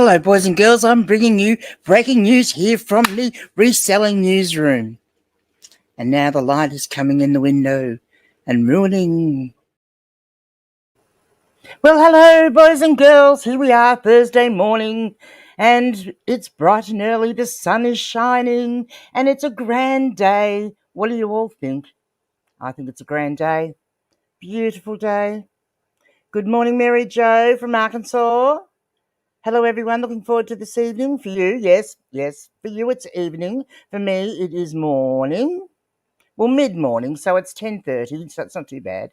Hello, boys and girls. I'm bringing you breaking news here from the reselling newsroom. And now the light is coming in the window and ruining. Well, hello, boys and girls. Here we are, Thursday morning, and it's bright and early. The sun is shining, and it's a grand day. What do you all think? I think it's a grand day. Beautiful day. Good morning, Mary Jo from Arkansas. Hello, everyone. Looking forward to this evening. For you, yes. For you, it's evening. For me, it is morning. Well, mid-morning, so it's 10:30, so it's not too bad.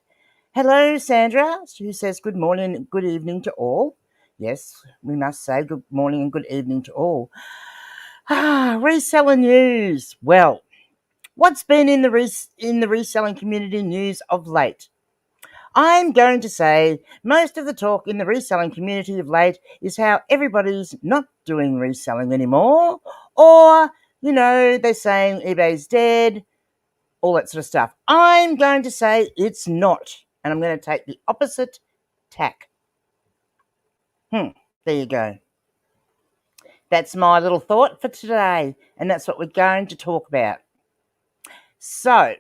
Hello, Sandra, who says good morning and good evening to all. Yes, we must say good morning and good evening to all. Reseller news. Well, what's been in the reselling community news of late? I'm going to say most of the talk in the reselling community of late is how everybody's not doing reselling anymore, or, they're saying eBay's dead, all that sort of stuff. I'm going to say it's not, and I'm going to take the opposite tack. There you go. That's my little thought for today, and that's what we're going to talk about. So,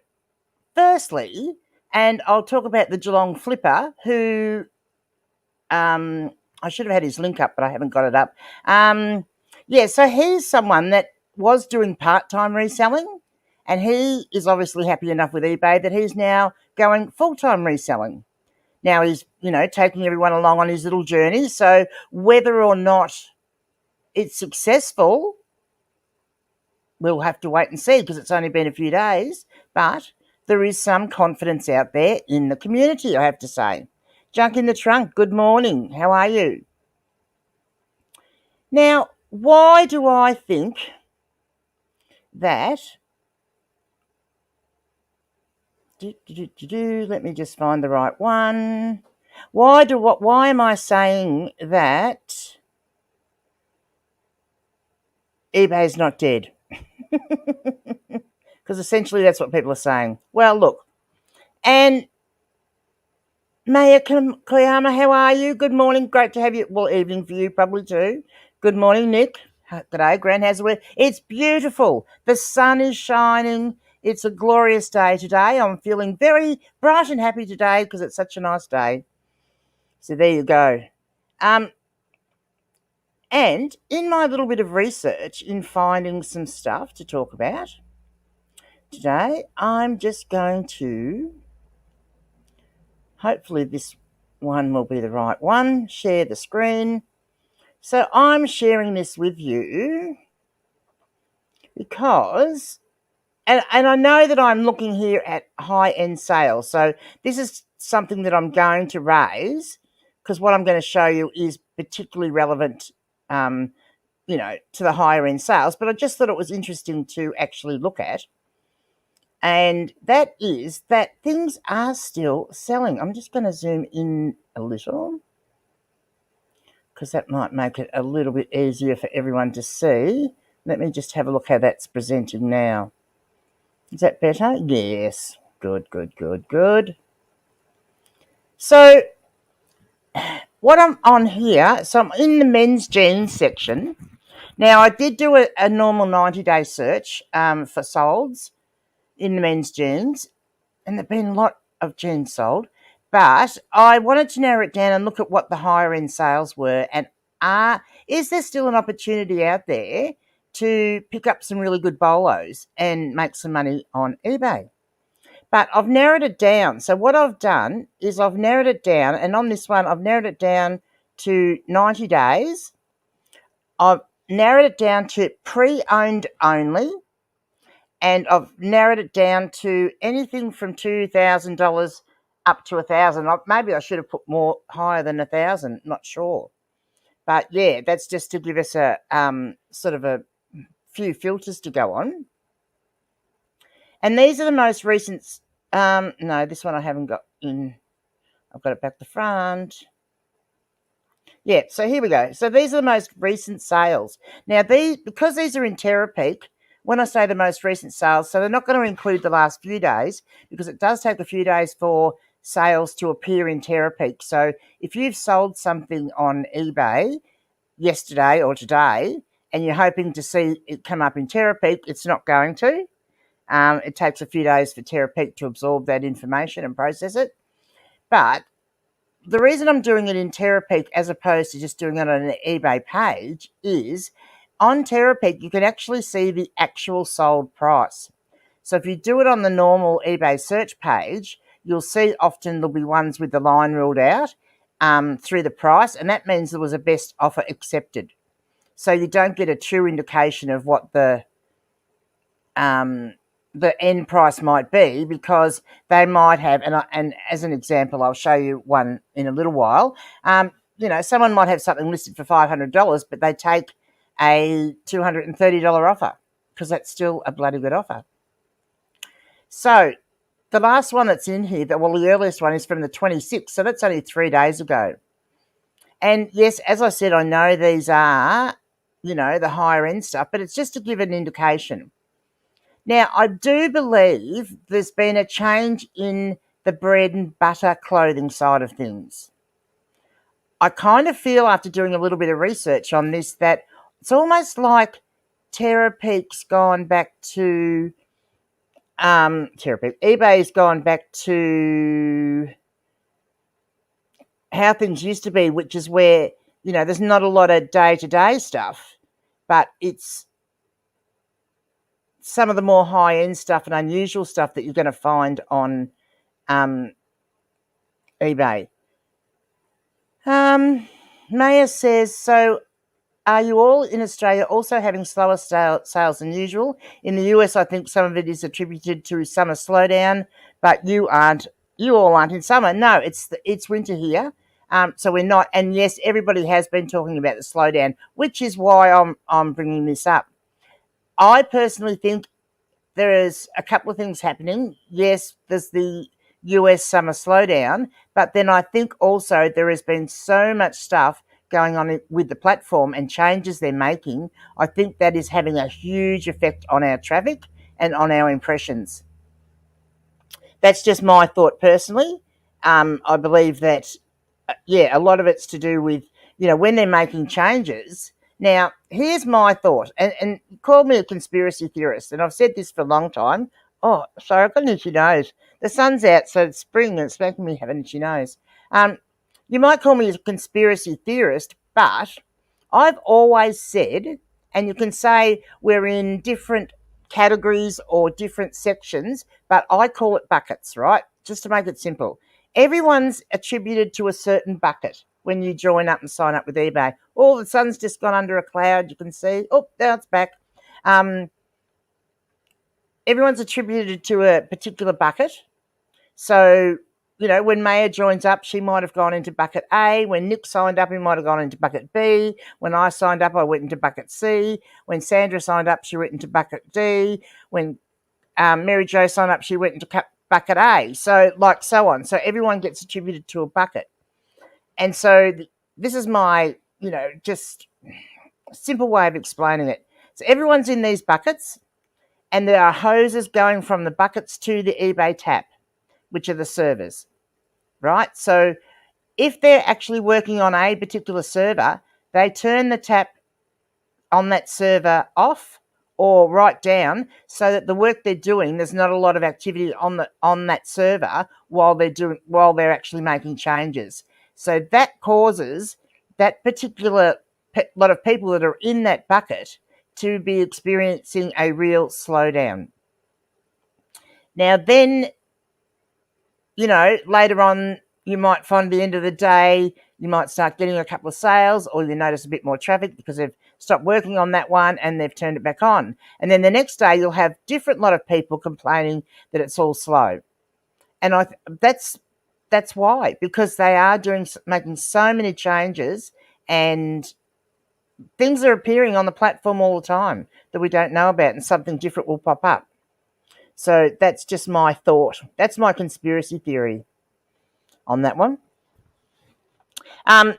firstly, and I'll talk about the Geelong flipper who I should have had his link up, but I haven't got it up. So he's someone that was doing part-time reselling, and he is obviously happy enough with eBay that he's now going full-time reselling. Now he's, taking everyone along on his little journey. So whether or not it's successful, we'll have to wait and see because it's only been a few days. But there is some confidence out there in the community, I have to say. Junk in the Trunk, good morning. How are you? Now, why do I think that... Let me just find the right one. Why am I saying that eBay's not dead? Because essentially that's what people are saying. Well, look, and Maya Koyama, how are you? Good morning. Great to have you. Well, evening for you probably too. Good morning, Nick. G'day, Grand Hazard. It's beautiful. The sun is shining. It's a glorious day today. I'm feeling very bright and happy today because it's such a nice day. So there you go. And in my little bit of research in finding some stuff to talk about today, I'm just going to... Hopefully this one will be the right one. Share the screen. So I'm sharing this with you because, and I know that I'm looking here at high-end sales. So this is something that I'm going to raise because what I'm going to show you is particularly relevant, to the higher-end sales. But I just thought it was interesting to actually look at. And that is that things are still selling. I'm just going to zoom in a little because that might make it a little bit easier for everyone to see. Let me just have a look how that's presenting now. Is that better? Yes. Good. So what I'm on here, so I'm in the men's jeans section. Now, I did do a normal 90-day search for solds in the men's jeans, and there've been a lot of jeans sold, but I wanted to narrow it down and look at what the higher end sales were, and is there still an opportunity out there to pick up some really good bolos and make some money on eBay? But I've narrowed it down. So what I've done is I've narrowed it down, and on this one I've narrowed it down to 90 days. I've narrowed it down to pre-owned only, and I've narrowed it down to anything from $2,000 up to $1,000. Maybe I should have put more higher than $1,000. Not sure, but yeah, that's just to give us a sort of a few filters to go on. And these are the most recent. No, this one I haven't got in. I've got it back the front. Yeah, so here we go. So these are the most recent sales. Now because these are in Terapeak. When I say the most recent sales, so they're not going to include the last few days because it does take a few days for sales to appear in Terapeak. So if you've sold something on eBay yesterday or today, and you're hoping to see it come up in Terapeak, it's not going to. It takes a few days for Terapeak to absorb that information and process it. But the reason I'm doing it in Terapeak as opposed to just doing it on an eBay page is on Terapeak, you can actually see the actual sold price. So if you do it on the normal eBay search page, you'll see often there'll be ones with the line ruled out through the price, and that means there was a best offer accepted. So you don't get a true indication of what the end price might be, because they might have, and as an example, I'll show you one in a little while. Someone might have something listed for $500, but they take a $230 offer because that's still a bloody good offer. So the last one that's in here, the earliest one is from the 26th, so that's only 3 days ago. And yes, as I said, I know these are, the higher end stuff, but it's just to give an indication. Now, I do believe there's been a change in the bread and butter clothing side of things. I kind of feel, after doing a little bit of research on this, that it's almost like Terapeak's gone back to eBay's gone back to how things used to be, which is where, there's not a lot of day-to-day stuff, but it's some of the more high-end stuff and unusual stuff that you're going to find on eBay. Maya says, so are you all in Australia also having slower sales than usual? In the US, I think some of it is attributed to summer slowdown, but you all aren't in summer. No, it's winter here. So we're not. And yes, everybody has been talking about the slowdown, which is why I'm bringing this up. I personally think there is a couple of things happening. Yes, there's the US summer slowdown, but then I think also there has been so much stuff going on with the platform and changes they're making. I think that is having a huge effect on our traffic and on our impressions. That's just my thought personally. I believe that, a lot of it's to do with, when they're making changes. Now, here's my thought, and call me a conspiracy theorist, and I've said this for a long time. Oh, sorry, I've got an itchy nose. The sun's out, so it's spring, and it's making me have an itchy nose. You might call me a conspiracy theorist, but I've always said, and you can say we're in different categories or different sections, but I call it buckets, right? Just to make it simple. Everyone's attributed to a certain bucket when you join up and sign up with eBay. Oh, the sun's just gone under a cloud, you can see. Oh, now it's back. Everyone's attributed to a particular bucket. So, when Maya joins up, she might have gone into bucket A. When Nick signed up, he might have gone into bucket B. When I signed up, I went into bucket C. When Sandra signed up, she went into bucket D. When Mary Jo signed up, she went into bucket A. So, so on. So everyone gets attributed to a bucket. And so this is my, just simple way of explaining it. So everyone's in these buckets, and there are hoses going from the buckets to the eBay tap, which are the servers, right? So if they're actually working on a particular server, they turn the tap on that server off or right down, so that the work they're doing, there's not a lot of activity on that server while they're actually making changes. So that causes that particular lot of people that are in that bucket to be experiencing a real slowdown. Now then, later on, you might find at the end of the day, you might start getting a couple of sales, or you notice a bit more traffic because they've stopped working on that one and they've turned it back on. And then the next day, you'll have different lot of people complaining that it's all slow. And that's why, because they are making so many changes, and things are appearing on the platform all the time that we don't know about, and something different will pop up. So that's just my thought. That's my conspiracy theory on that one.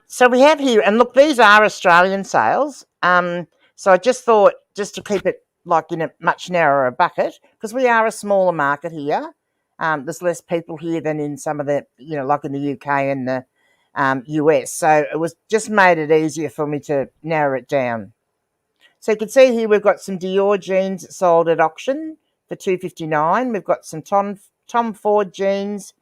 So we have here, and look, these are Australian sales. So I just thought, just to keep it in a much narrower bucket, because we are a smaller market here. There's less people here than in some of the, like in the UK and the US. So it was just made it easier for me to narrow it down. So you can see here we've got some Dior jeans sold at auction for $2.59. We've got some Tom Ford jeans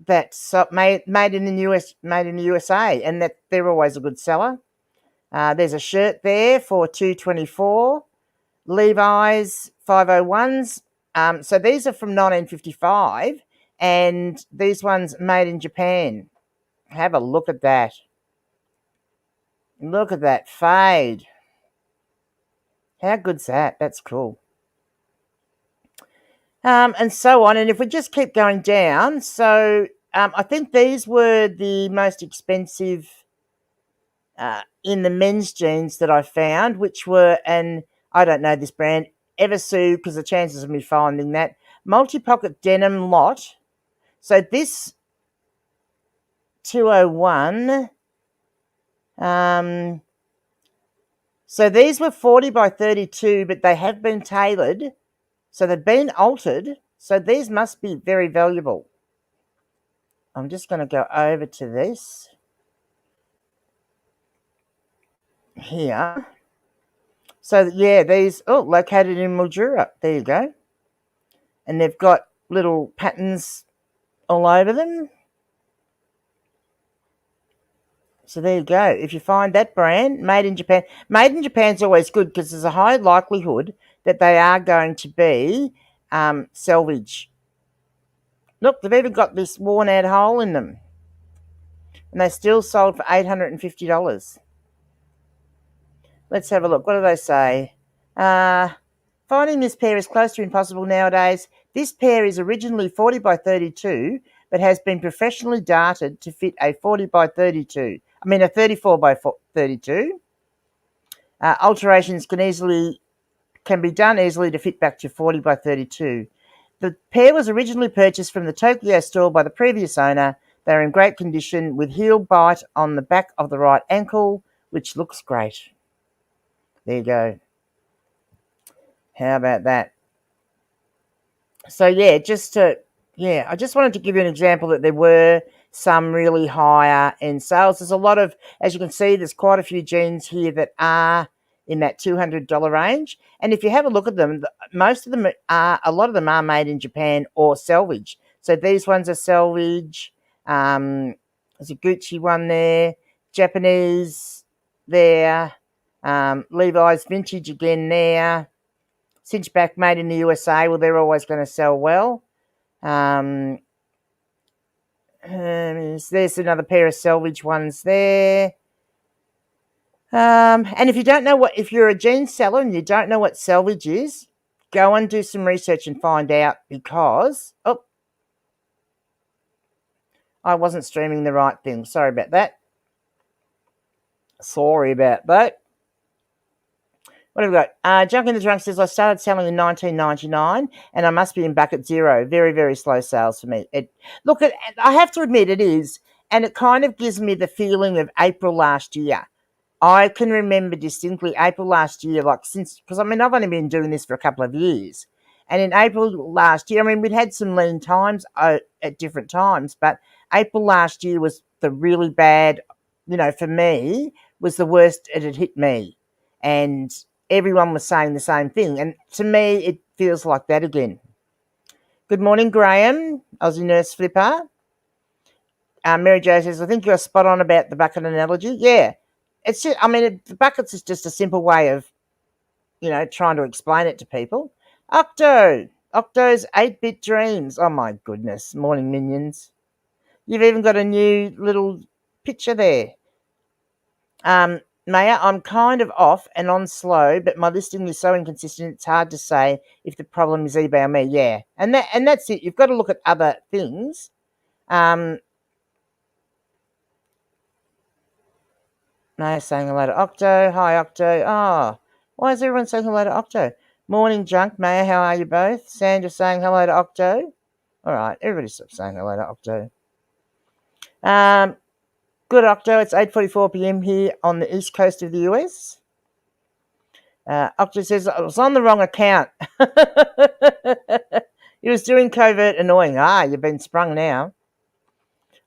that's made in the USA, and that they're always a good seller. There's a shirt there for $2.24. Levi's 501s. So these are from 1955, and these ones made in Japan. Have a look at that. Look at that fade. How good's that? That's cool. And so on. And if we just keep going down, so I think these were the most expensive in the men's jeans that I found, which were, and I don't know this brand, Eversue, because the chances of me finding that, multi-pocket denim lot. So this 201, so these were 40 by 32, but they have been tailored. So they've been altered. So these must be very valuable. I'm just going to go over to this here. So yeah, these, located in Mildura. There you go. And they've got little patterns all over them. So there you go. If you find that brand, made in Japan is always good because there's a high likelihood that they are going to be salvage. Look, they've even got this worn out hole in them. And they still sold for $850. Let's have a look. What do they say? Finding this pair is close to impossible nowadays. This pair is originally 40 by 32, but has been professionally darted to fit a 40 by 32. I mean, a 34 by 32. Alterations can be done easily to fit back to 40 by 32. The pair was originally purchased from the Tokyo store by the previous owner. They're in great condition with heel bite on the back of the right ankle, which looks great. There you go. How about that? So yeah, I just wanted to give you an example that there were some really higher end sales. There's a lot of, as you can see, there's quite a few jeans here that are in that $200 range. And if you have a look at them, a lot of them are made in Japan or salvage. So these ones are salvage. There's a Gucci one there, Japanese there, Levi's vintage again there. Cinchback made in the USA. Well, they're always going to sell well. There's another pair of salvage ones there. And if you don't know if you're a jeans seller and you don't know what salvage is, go and do some research and find out, because, I wasn't streaming the right thing. Sorry about that. What have we got? Junk in the Drunk says, I started selling in 1999 and I must be in bucket zero. Very, very slow sales for me. I have to admit it is, and it kind of gives me the feeling of April last year. I can remember distinctly April last year, because I've only been doing this for a couple of years. And in April last year, we'd had some lean times at different times, but April last year was the really bad, for me, was the worst it had hit me. And everyone was saying the same thing. And to me, it feels like that again. Good morning, Graham, Aussie Nurse Flipper. Mary Jo says, I think you're spot on about the bucket analogy. Yeah. It's just, the buckets is just a simple way of, trying to explain it to people. Octo's 8-bit dreams. Oh, my goodness. Morning, minions. You've even got a new little picture there. Maya, I'm kind of off and on slow, but my listing is so inconsistent it's hard to say if the problem is eBay or me. Yeah, and that's it. You've got to look at other things. Maya saying hello to Octo. Hi, Octo. Oh, why is everyone saying hello to Octo? Morning, Junk. Maya, how are you both? Sandra saying hello to Octo. All right, everybody stop saying hello to Octo. Good, Octo. It's 8:44 p.m. here on the east coast of the US. Octo says, I was on the wrong account. He was doing covert annoying. You've been sprung now.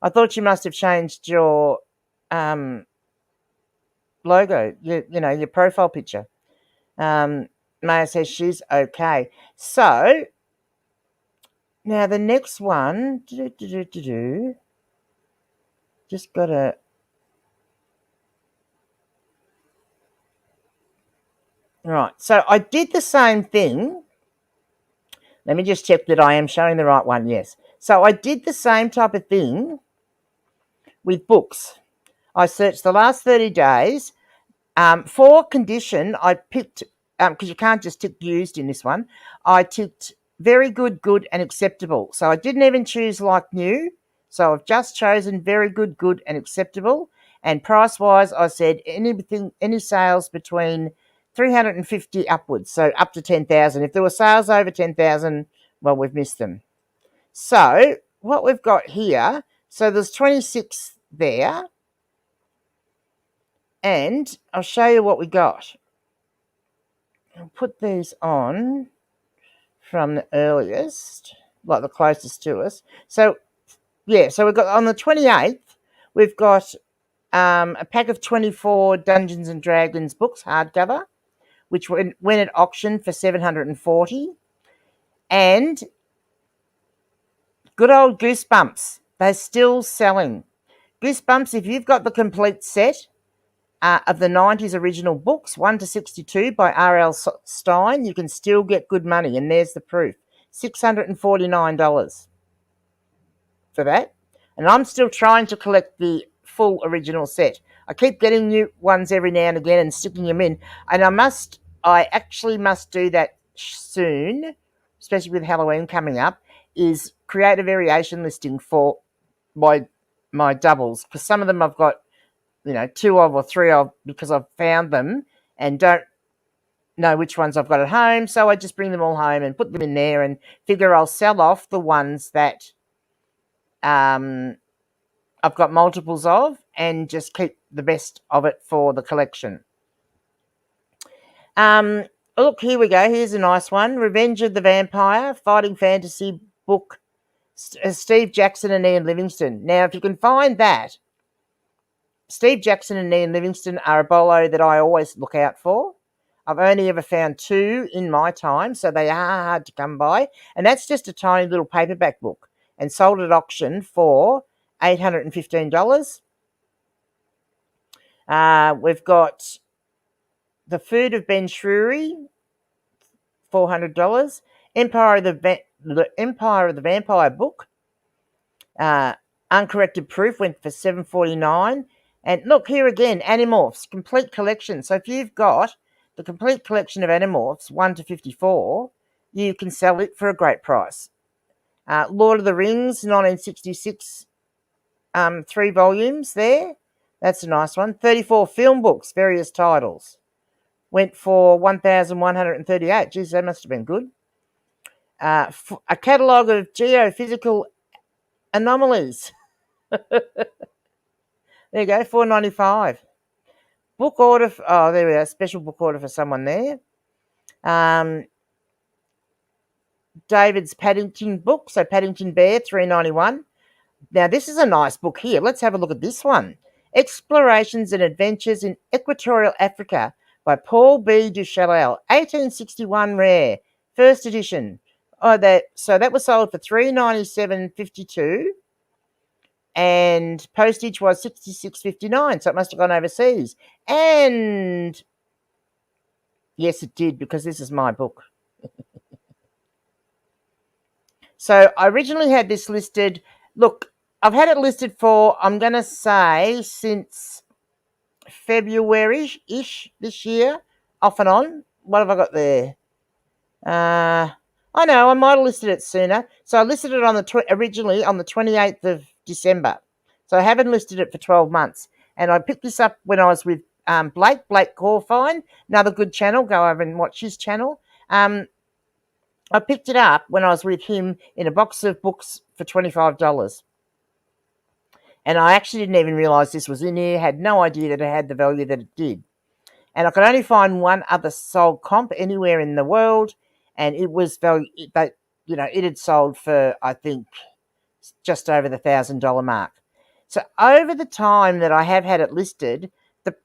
I thought you must have changed your logo, your profile picture. Maya says she's okay. So now the next one, just got to. Right, so I did the same thing. Let me just check that I am showing the right one. Yes. So I did the same type of thing with books. I searched the last 30 days. For condition, I picked, because you can't just tick used in this one, I ticked very good, good, and acceptable. So I didn't even choose like new. So I've just chosen very good, good, and acceptable. And price-wise, I said any sales between 350 upwards, so up to 10,000. If there were sales over 10,000, well, we've missed them. So what we've got here, so there's 26 there, and I'll show you what we got. I'll put these on from the earliest, like the closest to us. So, yeah, so we've got on the 28th, we've got a pack of 24 Dungeons and Dragons books, hardcover, which went at auction for $740. And good old Goosebumps, they're still selling. Goosebumps, if you've got the complete set of the 90s original books, 1 to 62 by R.L. Stein, you can still get good money, and there's the proof. $649 for that. And I'm still trying to collect the full original set. I keep getting new ones every now and again and sticking them in. And I actually must do that soon, especially with Halloween coming up, is create a variation listing for my doubles. Because some of them I've got, 2 of or 3 of, because I've found them and don't know which ones I've got at home. So I just bring them all home and put them in there and figure I'll sell off the ones that I've got multiples of and just keep the best of it for the collection. Look, here we go. Here's a nice one. Revenge of the Vampire, fighting fantasy book, Steve Jackson and Ian Livingstone. Now, if you can find that, Steve Jackson and Ian Livingstone are a bolo that I always look out for. I've only ever found 2 in my time, so they are hard to come by. And that's just a tiny little paperback book and sold at auction for $815. We've got The Food of Ben Shrewy, $400. Empire of the Vampire book, uncorrected proof, went for $749. And look here again, Animorphs, complete collection. So if you've got the complete collection of Animorphs, 1 to 54, you can sell it for a great price. Lord of the Rings, 1966, 3 volumes there. That's a nice one. 34 film books, various titles. Went for $1,138. Geez, that must have been good. A catalogue of geophysical anomalies. There you go, $4.95. Book order. There we go. Special book order for someone there. David's Paddington book. So Paddington Bear, $3.91. Now this is a nice book here. Let's have a look at this one. Explorations and Adventures in Equatorial Africa by Paul B. Duchalel, 1861 rare, first edition. So that was sold for $397.52. And postage was $66.59, so it must have gone overseas. And yes, it did, because this is my book. So I originally had this listed. Look, I've had it listed for, I'm going to say, since February-ish this year, off and on. What have I got there? I know, I might have listed it sooner. So I listed it on originally on the 28th of December. So I haven't listed it for 12 months. And I picked this up when I was with Blake Corfine, another good channel. Go over and watch his channel. I picked it up when I was with him in a box of books for $25. And I actually didn't even realise this was in here, had no idea that it had the value that it did. And I could only find one other sold comp anywhere in the world, and it was it had sold for, I think, just over the $1,000 mark. So over the time that I have had it listed,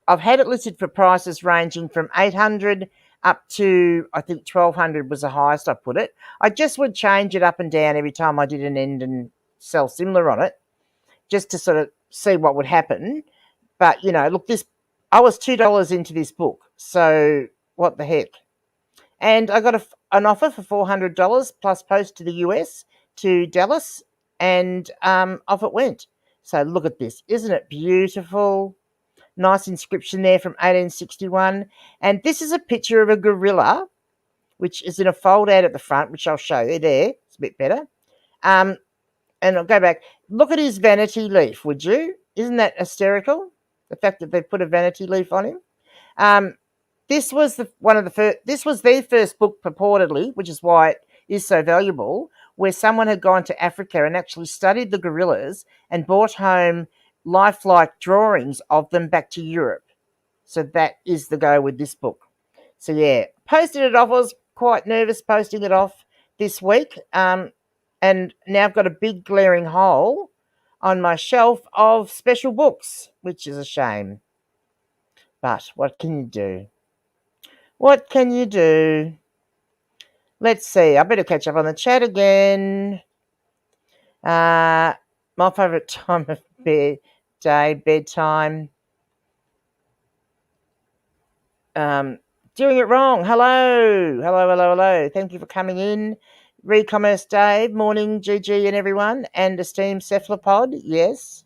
I've had it listed for prices ranging from 800 up to, I think 1200 was the highest I put it. I just would change it up and down every time I did an end and sell similar on it, just to sort of see what would happen. But, look, I was $2 into this book, so what the heck? And I got an offer for $400 plus post to the US, to Dallas, and off it went. So look at this. Isn't it beautiful? Nice inscription there from 1861. And this is a picture of a gorilla, which is in a fold out at the front, which I'll show you there. It's a bit better. And I'll go back. Look at his vanity leaf, would you? Isn't that hysterical? The fact that they put a vanity leaf on him. This was This was the first book purportedly, which is why it is so valuable, where someone had gone to Africa and actually studied the gorillas and brought home lifelike drawings of them back to Europe. So that is the go with this book. So yeah, posted it off. I was quite nervous posting it off this week, and now I've got a big glaring hole on my shelf of special books, which is a shame. But what can you do? What can you do? Let's see. I better catch up on the chat again. My favourite time of bedtime. Doing it wrong. Hello. Thank you for coming in. Recommerce Dave, morning, GG and everyone, and esteemed cephalopod. Yes.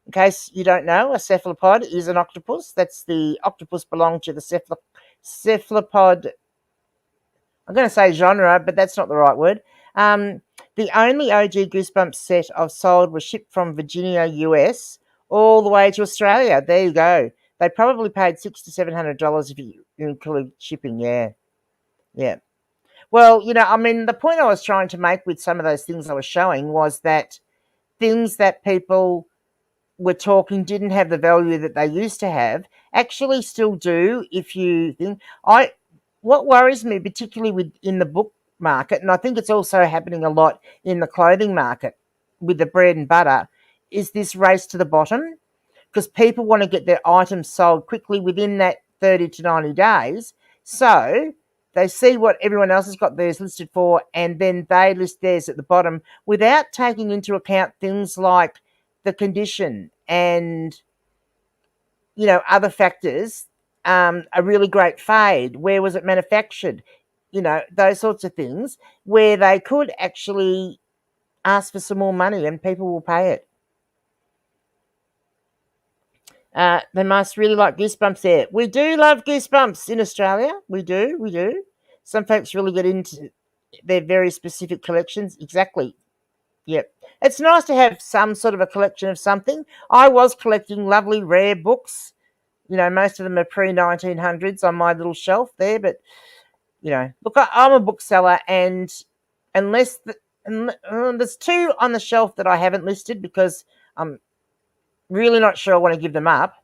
In case you don't know, a cephalopod is an octopus. That's the octopus belong to the cephalopod. I'm going to say genre, but that's not the right word. The only OG Goosebumps set I've sold was shipped from Virginia, US, all the way to Australia. There you go. They probably paid $600 to $700 if you include shipping. Yeah. Well, the point I was trying to make with some of those things I was showing was that things that people were talking didn't have the value that they used to have, actually still do. If you think, what worries me, particularly in the book market, and I think it's also happening a lot in the clothing market with the bread and butter, is this race to the bottom, because people want to get their items sold quickly within that 30 to 90 days. So they see what everyone else has got theirs listed for, and then they list theirs at the bottom without taking into account things like the condition and, other factors. A really great fade. Where was it manufactured? Those sorts of things, where they could actually ask for some more money and people will pay it. They must really like Goosebumps there. We do love Goosebumps in Australia. We do. Some folks really get into their very specific collections. Exactly. Yep. It's nice to have some sort of a collection of something. I was collecting lovely rare books. Most of them are pre-1900s on my little shelf there. But, look, I'm a bookseller, and unless there's two on the shelf that I haven't listed because I'm really not sure I want to give them up.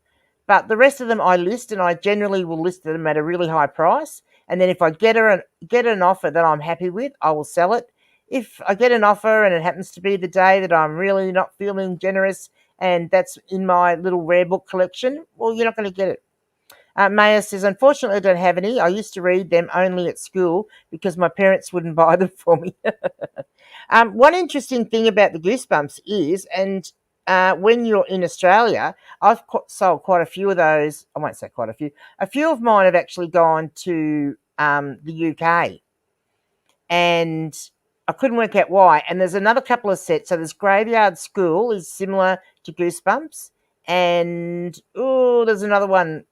But the rest of them I list, and I generally will list them at a really high price. And then if I get an offer that I'm happy with, I will sell it. If I get an offer and it happens to be the day that I'm really not feeling generous and that's in my little rare book collection, well, you're not going to get it. Maya says, unfortunately, I don't have any. I used to read them only at school because my parents wouldn't buy them for me. One interesting thing about the Goosebumps is, and when you're in Australia, I've sold quite a few of those. I won't say quite a few. A few of mine have actually gone to the UK, and I couldn't work out why. And there's another couple of sets. So there's Graveyard School is similar to Goosebumps, and there's another one.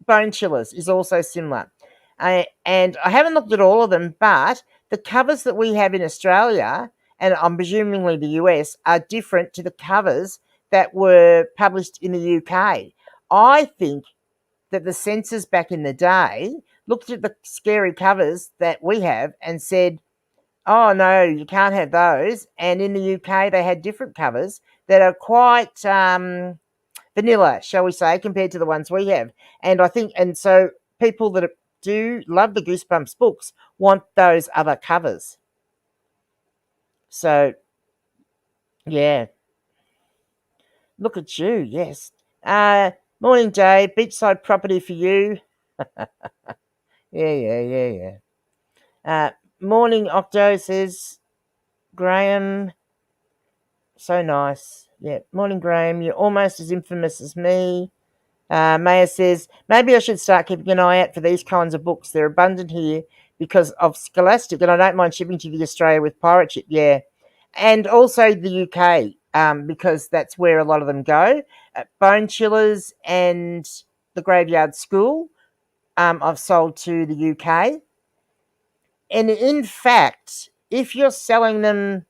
Bone Chillers is also similar. And I haven't looked at all of them, but the covers that we have in Australia, and I'm presumably the US, are different to the covers that were published in the UK. I think that the censors back in the day looked at the scary covers that we have and said, oh, no, you can't have those. And in the UK, they had different covers that are quite vanilla, shall we say, compared to the ones we have. And I think, and so people that do love the Goosebumps books want those other covers. So, yeah. Look at you, yes. Morning, Dave. Beachside property for you. Yeah. Morning, Octo, says Graham. So nice. Yeah. Morning, Graham. You're almost as infamous as me. Maya says, maybe I should start keeping an eye out for these kinds of books. They're abundant here because of Scholastic, and I don't mind shipping to the Australia with pirate ship, yeah. And also the UK, because that's where a lot of them go. Bone Chillers and the Graveyard School, I've sold to the UK. And in fact, if you're selling them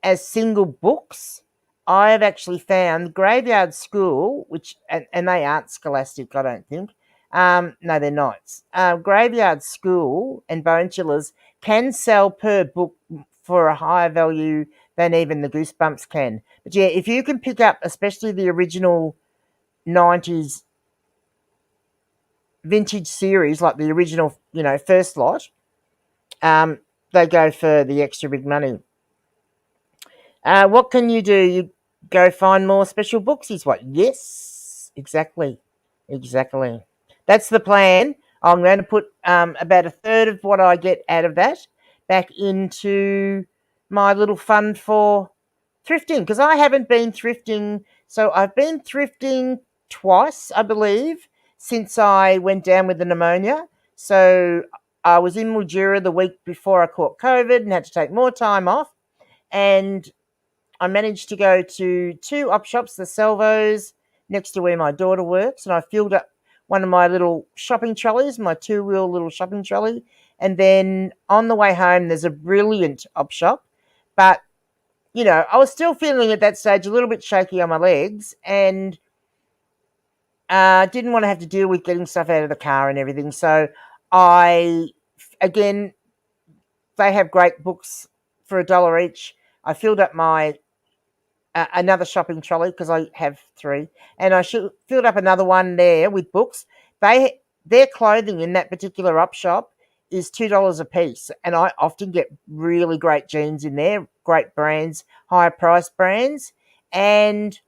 as single books, I have actually found Graveyard School, which and they aren't Scholastic, I don't think. No, they're not. Graveyard School and Bone Chillers can sell per book for a higher value than even the Goosebumps can. But yeah, if you can pick up, especially the original 90s vintage series, like the original, first lot, they go for the extra big money. What can you do? You go find more special books, is what? Yes, exactly. That's the plan. I'm going to put about a third of what I get out of that back into my little fund for thrifting, because I haven't been thrifting. So I've been thrifting twice, I believe, since I went down with the pneumonia. So I was in Mildura the week before I caught COVID and had to take more time off. And I managed to go to 2 op shops, the Salvos, next to where my daughter works, and I filled up one of my little shopping trolleys, my 2-wheel little shopping trolley. And then on the way home, there's a brilliant op shop. But, I was still feeling at that stage a little bit shaky on my legs, and didn't want to have to deal with getting stuff out of the car and everything. So again, they have great books for $1 each. I filled up my another shopping trolley, because I have 3, and I filled up another one there with books. Their clothing in that particular op shop is $2 a piece, and I often get really great jeans in there, great brands, higher priced brands, and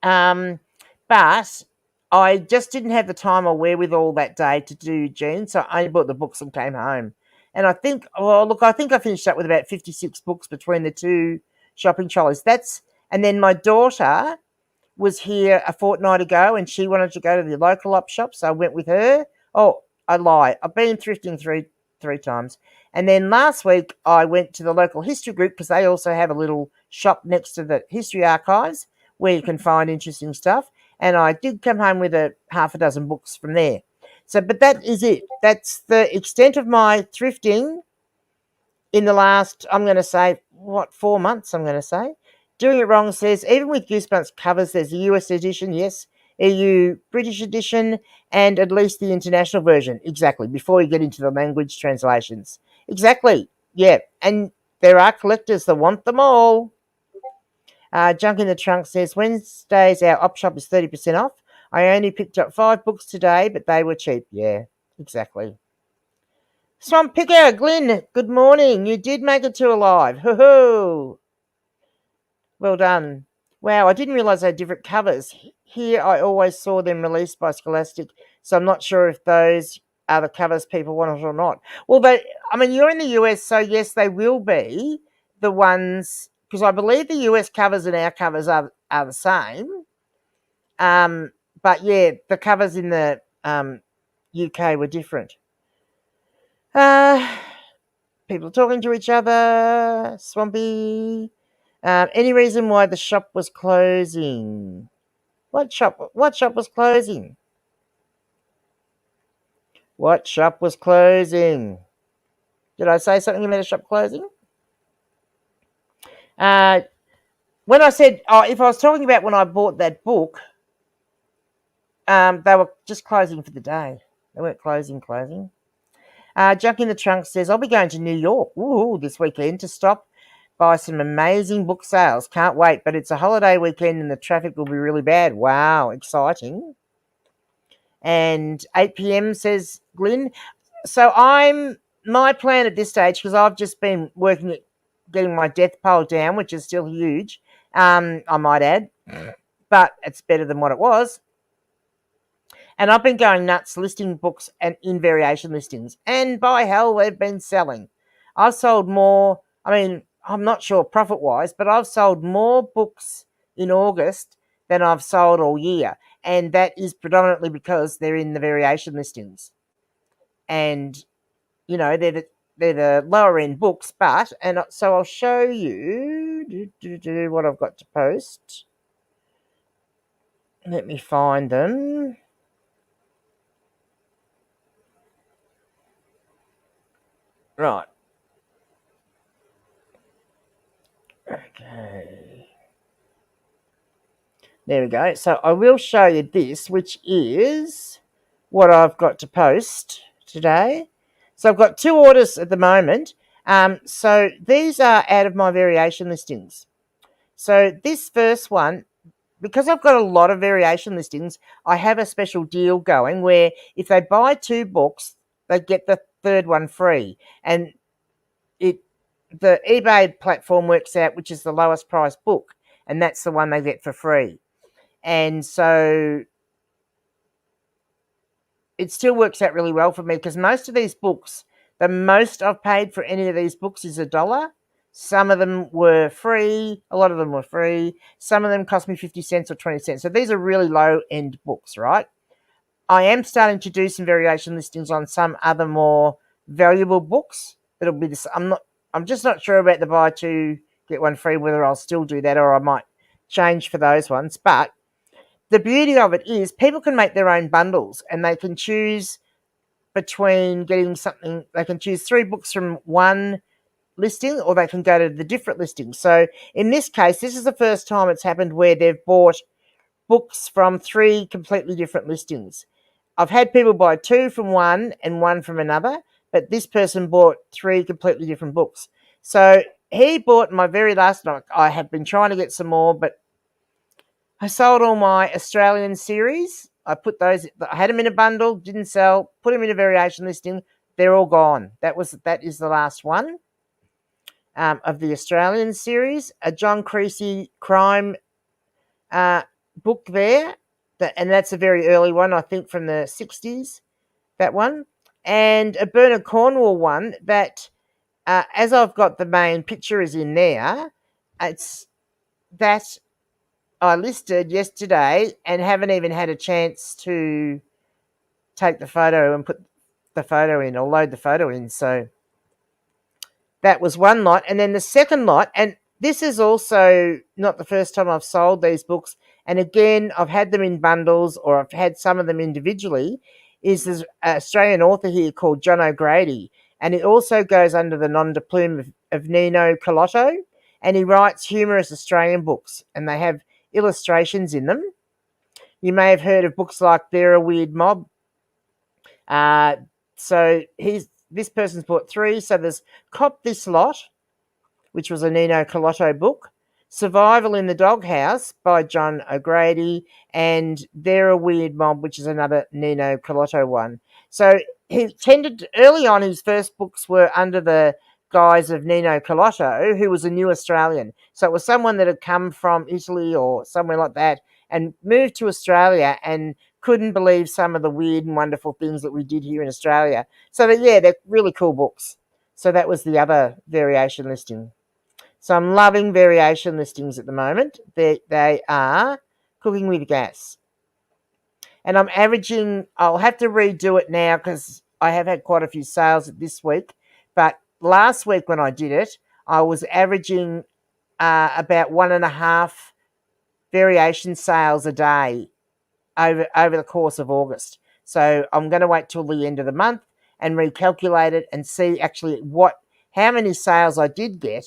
but I just didn't have the time or wherewithal that day to do jeans, so I only bought the books and came home. And I think I finished up with about 56 books between the 2 shopping trolleys. And then my daughter was here a fortnight ago, and she wanted to go to the local op shop, so I went with her. Oh, I lie. I've been thrifting three times. And then last week I went to the local history group, because they also have a little shop next to the history archives where you can find interesting stuff. And I did come home with a half a dozen books from there. So, but that is it. That's the extent of my thrifting in the last, I'm going to say, 4 months, I'm going to say. Doing It Wrong says, even with Goosebumps covers, there's a US edition, yes, EU British edition, and at least the international version. Exactly, before you get into the language translations. Exactly, yeah. And there are collectors that want them all. Junk in the Trunk says, Wednesdays our op shop is 30% off. I only picked up 5 books today, but they were cheap. Yeah, exactly. Swamp Picker, Glenn, good morning. You did make it to alive. Hoo-hoo. Well done. Wow, I didn't realise they had different covers. Here I always saw them released by Scholastic, so I'm not sure if those are the covers people want or not. Well, you're in the US, so yes, they will be the ones, because I believe the US covers and our covers are the same. But yeah, the covers in the UK were different. People talking to each other. Swampy. Any reason why the shop was closing? What shop was closing? What shop was closing? Did I say something about a shop closing? When I said, if I was talking about when I bought that book, they were just closing for the day. They weren't closing. Junk in the Trunk says, I'll be going to New York this weekend to stop by some amazing book sales. Can't wait, but it's a holiday weekend and the traffic will be really bad. Wow, exciting. And 8 p.m, says Glyn. So my plan at this stage, because I've just been working at getting my death pile down, which is still huge, I might add, but it's better than what it was. And I've been going nuts listing books and in variation listings. And by hell, they've been selling. I've sold more. I mean, I'm not sure profit-wise, but I've sold more books in August than I've sold all year. And that is predominantly because they're in the variation listings. And, you know, they're the lower end books, but, and so I'll show you what I've got to post. Let me find them. Right. Okay. There we go. So I will show you this, which is what I've got to post today. So I've got 2 orders at the moment. So these are out of my variation listings. So this first one, because I've got a lot of variation listings, I have a special deal going where if they buy 2 books, they get the third one free. And the eBay platform works out which is the lowest price book, and that's the one they get for free. And so it still works out really well for me because most of these books, the most I've paid for any of these books is $1. Some of them were free. A lot of them were free. Some of them cost me 50 cents or 20 cents. So these are really low end books, right? I am starting to do some variation listings on some other more valuable books. It'll be this. I'm just not sure about the buy 2 get 1 free, whether I'll still do that or I might change for those ones. But the beauty of it is people can make their own bundles and they can choose between getting something. They can choose 3 books from one listing or they can go to the different listings. So in this case, this is the first time it's happened where they've bought books from 3 completely different listings. I've had people buy 2 from one and 1 from another, but this person bought 3 completely different books. So he bought my very last one. I have been trying to get some more, but I sold all my Australian series. I put those. I had them in a bundle, didn't sell. Put them in a variation listing. They're all gone. That is the last one of the Australian series. A John Creasy crime book there, and that's a very early one. I think from the 60s. That one, and a Bernard Cornwall one that, as I've got the main picture is in there. It's that I listed yesterday and haven't even had a chance to take the photo and put the photo in or load the photo in. So that was one lot. And then the second lot, and this is also not the first time I've sold these books. And again, I've had them in bundles or I've had some of them individually, is this Australian author here called John O'Grady. And it also goes under the nom de plume of Nino Colotto. And he writes humorous Australian books and they have illustrations in them. You may have heard of books like They're a Weird Mob. So this person's bought 3. So there's Cop This Lot, which was a Nino Colotto book, Survival in the Doghouse by John O'Grady, and They're a Weird Mob, which is another Nino Colotto one. So he tended early on, his first books were under the guise of Nino Colotto, who was a new Australian. So it was someone that had come from Italy or somewhere like that and moved to Australia and couldn't believe some of the weird and wonderful things that we did here in Australia. So they're really cool books. So that was the other variation listing. So I'm loving variation listings at the moment. They are cooking with gas. And I'm averaging, I'll have to redo it now because I have had quite a few sales this week. But last week when I did it, I was averaging about 1.5 variation sales a day over the course of August. So I'm going to wait till the end of the month and recalculate it and see actually how many sales I did get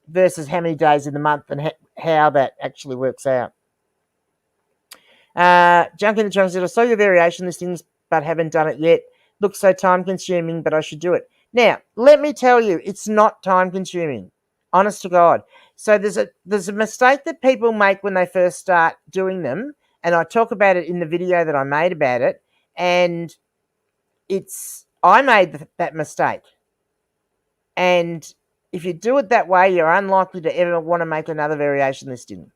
versus how many days in the month and how that actually works out. Junk in the Trunk said, I saw your variation listings but haven't done it yet. Looks so time consuming, but I should do it. Now, let me tell you, it's not time consuming. Honest to God. So there's a mistake that people make when they first start doing them, and I talk about it in the video that I made about it, and I made that mistake. And if you do it that way, you're unlikely to ever want to make another variation listing.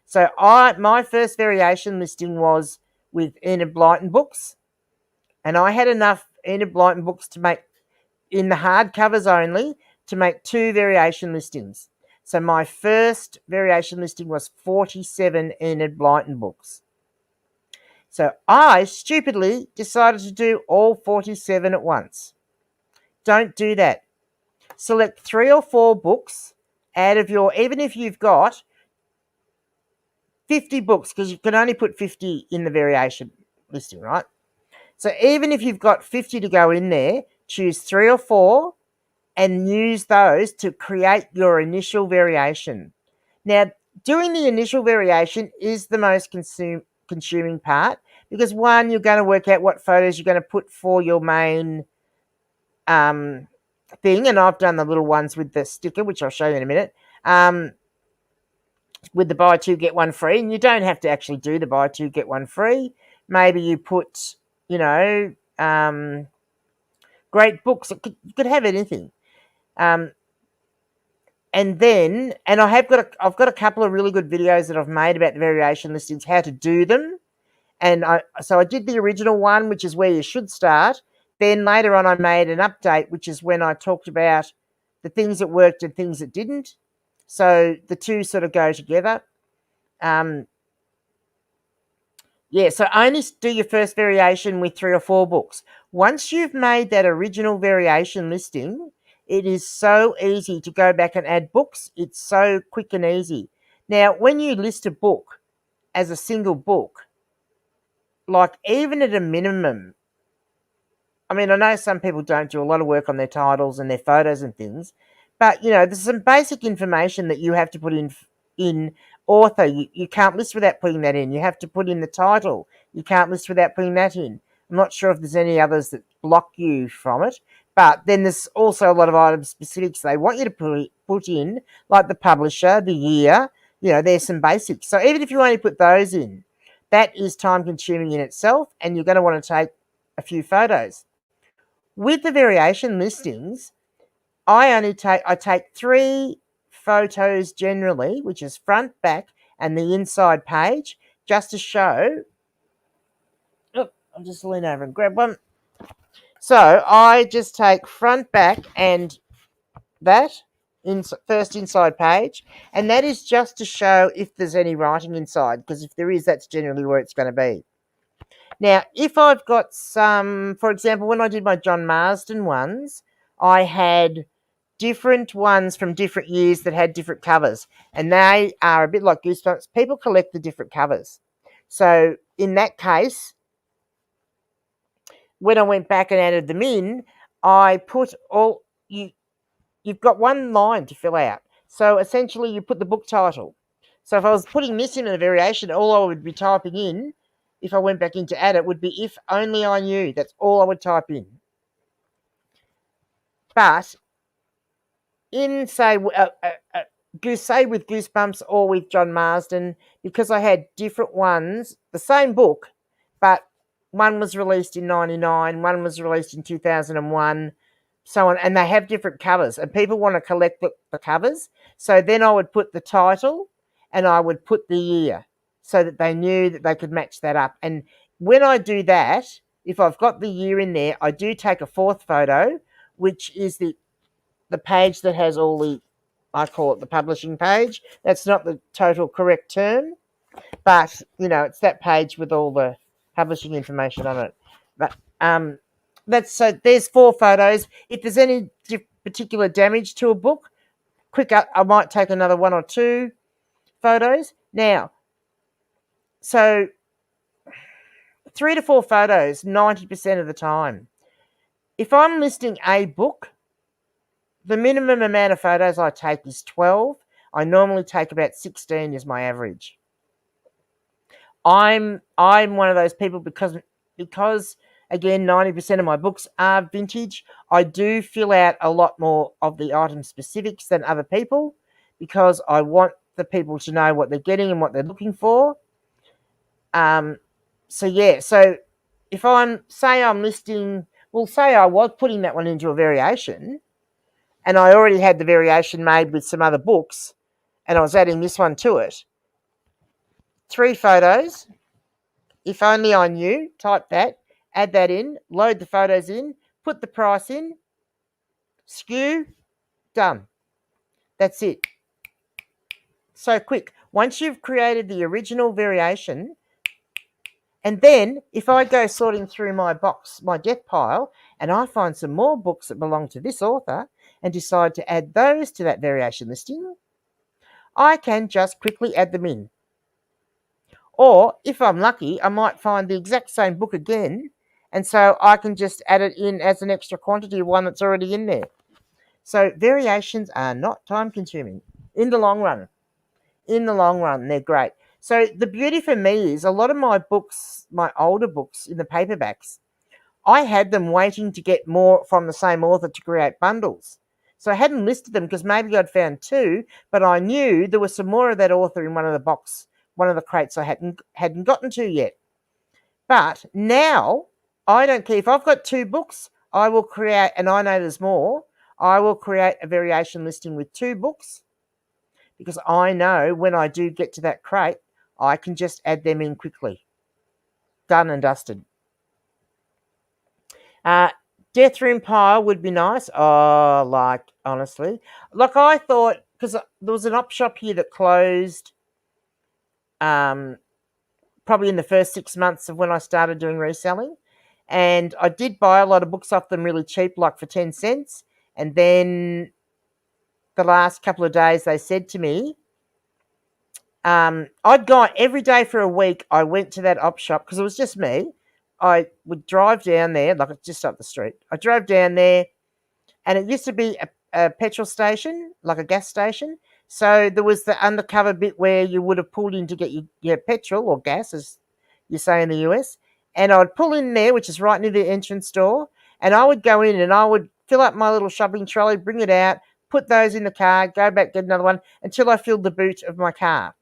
So my first variation listing was with Enid Blyton books, and I had enough Enid Blyton books to make, in the hardcovers only, to make 2 variation listings. So my first variation listing was 47 Enid Blyton books. So I stupidly decided to do all 47 at once. Don't do that. Select 3 or 4 books out of your, even if you've got 50 books, because you can only put 50 in the variation listing, right? So even if you've got 50 to go in there, choose 3 or 4 and use those to create your initial variation. Now, doing the initial variation is the most consuming part, because one, you're going to work out what photos you're going to put for your main thing, and I've done the little ones with the sticker, which I'll show you in a minute, with the buy 2 get 1 free, and you don't have to actually do the buy 2 get 1 free. Maybe you put, great books. You could have anything. And I've got a couple of really good videos that I've made about the variation listings, how to do them. And I did the original one, which is where you should start. Then later on, I made an update, which is when I talked about the things that worked and things that didn't. So the two sort of go together. So only do your first variation with 3 or 4 books. Once you've made that original variation listing, it is so easy to go back and add books. It's so quick and easy. Now, when you list a book as a single book, like even at a minimum, I mean, I know some people don't do a lot of work on their titles and their photos and things, but, there's some basic information that you have to put in author. You can't list without putting that in. You have to put in the title. You can't list without putting that in. I'm not sure if there's any others that block you from it, but then there's also a lot of item specifics they want you to put in, like the publisher, the year. There's some basics. So even if you only put those in, that is time consuming in itself, and you're going to want to take a few photos. With the variation listings, I take 3 photos generally, which is front, back, and the inside page, just to show. I'll just lean over and grab one. So I just take front, back, and that first inside page, and that is just to show if there's any writing inside, because if there is, that's generally where it's going to be. Now, if I've got some, for example, when I did my John Marsden ones, I had different ones from different years that had different covers, and they are a bit like Goosebumps. People collect the different covers. So in that case, when I went back and added them in, I put you've got one line to fill out. So essentially you put the book title. So if I was putting this in a variation, all I would be typing in, if I went back in to add it, would be if only I knew. That's all I would type in. But in, say with Goosebumps or with John Marsden, because I had different ones, the same book, but one was released in 1999, one was released in 2001, so on, and they have different covers, and people want to collect the covers. So then I would put the title and I would put the year, so that they knew that they could match that up. And when I do that, if I've got the year in there, I do take a 4th photo, which is the page that has all the, I call it the publishing page. That's not the total correct term, but, it's that page with all the publishing information on it. But so there's 4 photos. If there's any particular damage to a book, I might take another 1 or 2 photos. Now, so 3 to 4 photos 90% of the time. If I'm listing a book, the minimum amount of photos I take is 12. I normally take about 16 as my average. I'm one of those people, because again, 90% of my books are vintage. I do fill out a lot more of the item specifics than other people, because I want the people to know what they're getting and what they're looking for. So if say I was putting that one into a variation, and I already had the variation made with some other books, and I was adding this one to it. 3 photos. If only I knew. Type that, add that in, load the photos in, put the price in, skew, done. That's it. So quick. Once you've created the original variation, and then if I go sorting through my box, my death pile, and I find some more books that belong to this author and decide to add those to that variation listing, I can just quickly add them in. Or if I'm lucky, I might find the exact same book again, and so I can just add it in as an extra quantity of one that's already in there. So variations are not time consuming in the long run. In the long run, they're great. So the beauty for me is a lot of my books, my older books in the paperbacks, I had them waiting to get more from the same author to create bundles. So I hadn't listed them because maybe I'd found 2, but I knew there was some more of that author in one of the crates I hadn't gotten to yet. But now I don't care if I've got 2 books, I will create, and I know there's more, I will create a variation listing with 2 books, because I know when I do get to that crate, I can just add them in quickly. Done and dusted. Death room pile would be nice. Oh, like, honestly. Like, I thought, because there was an op shop here that closed probably in the first 6 months of when I started doing reselling. And I did buy a lot of books off them really cheap, like for 10 cents. And then the last couple of days, they said to me, I'd gone every day for a week. I went to that op shop because it was just me. I would drive down there, like it's just up the street. I drove down there, and it used to be a petrol station, like a gas station. So there was the undercover bit where you would have pulled in to get your petrol or gas, as you say in the US. And I would pull in there, which is right near the entrance door, and I would go in and I would fill up my little shopping trolley, bring it out, put those in the car, go back, get another one until I filled the boot of my car.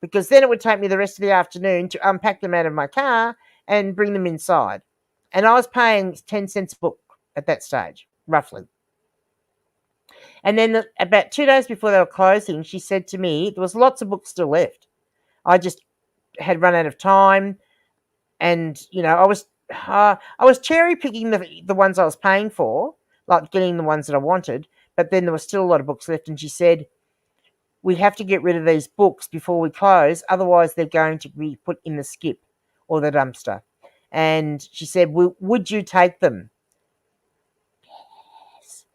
Because then it would take me the rest of the afternoon to unpack them out of my car and bring them inside. And I was paying 10 cents a book at that stage, roughly. And then about 2 days before they were closing, she said to me, there was lots of books still left. I just had run out of time, and I was cherry picking the ones I was paying for, like getting the ones that I wanted. But then there was still a lot of books left, and she said, we have to get rid of these books before we close, otherwise they're going to be put in the skip or the dumpster. And she said, would you take them? Yes.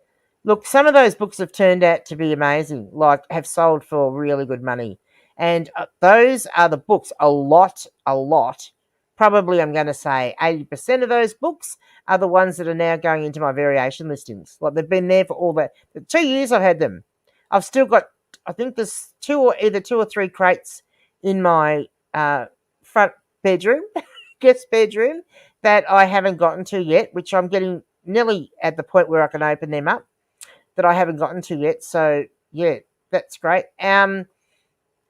Look, some of those books have turned out to be amazing, like have sold for really good money. And those are the books, a lot, probably I'm going to say 80% of those books are the ones that are now going into my variation listings. Like they've been there for all the 2 years I've had them. I've still got, I think there's either 2 or 3 crates in my front bedroom, guest bedroom, that I haven't gotten to yet, which I'm getting nearly at the point where I can open them up, that I haven't gotten to yet. So yeah, that's great.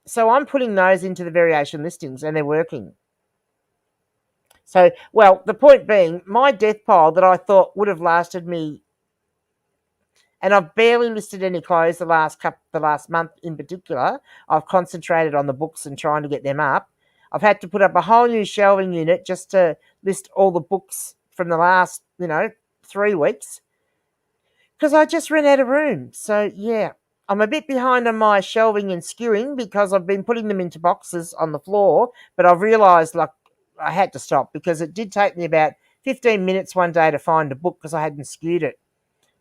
So I'm putting those into the variation listings, and they're working. So, well, the point being, my death pile that I thought would have lasted me, and I've barely listed any clothes the last month in particular. I've concentrated on the books and trying to get them up. I've had to put up a whole new shelving unit just to list all the books from the last, 3 weeks, because I just ran out of room. So, yeah, I'm a bit behind on my shelving and skewing because I've been putting them into boxes on the floor, but I've realised, I had to stop because it did take me about 15 minutes one day to find a book because I hadn't skewed it.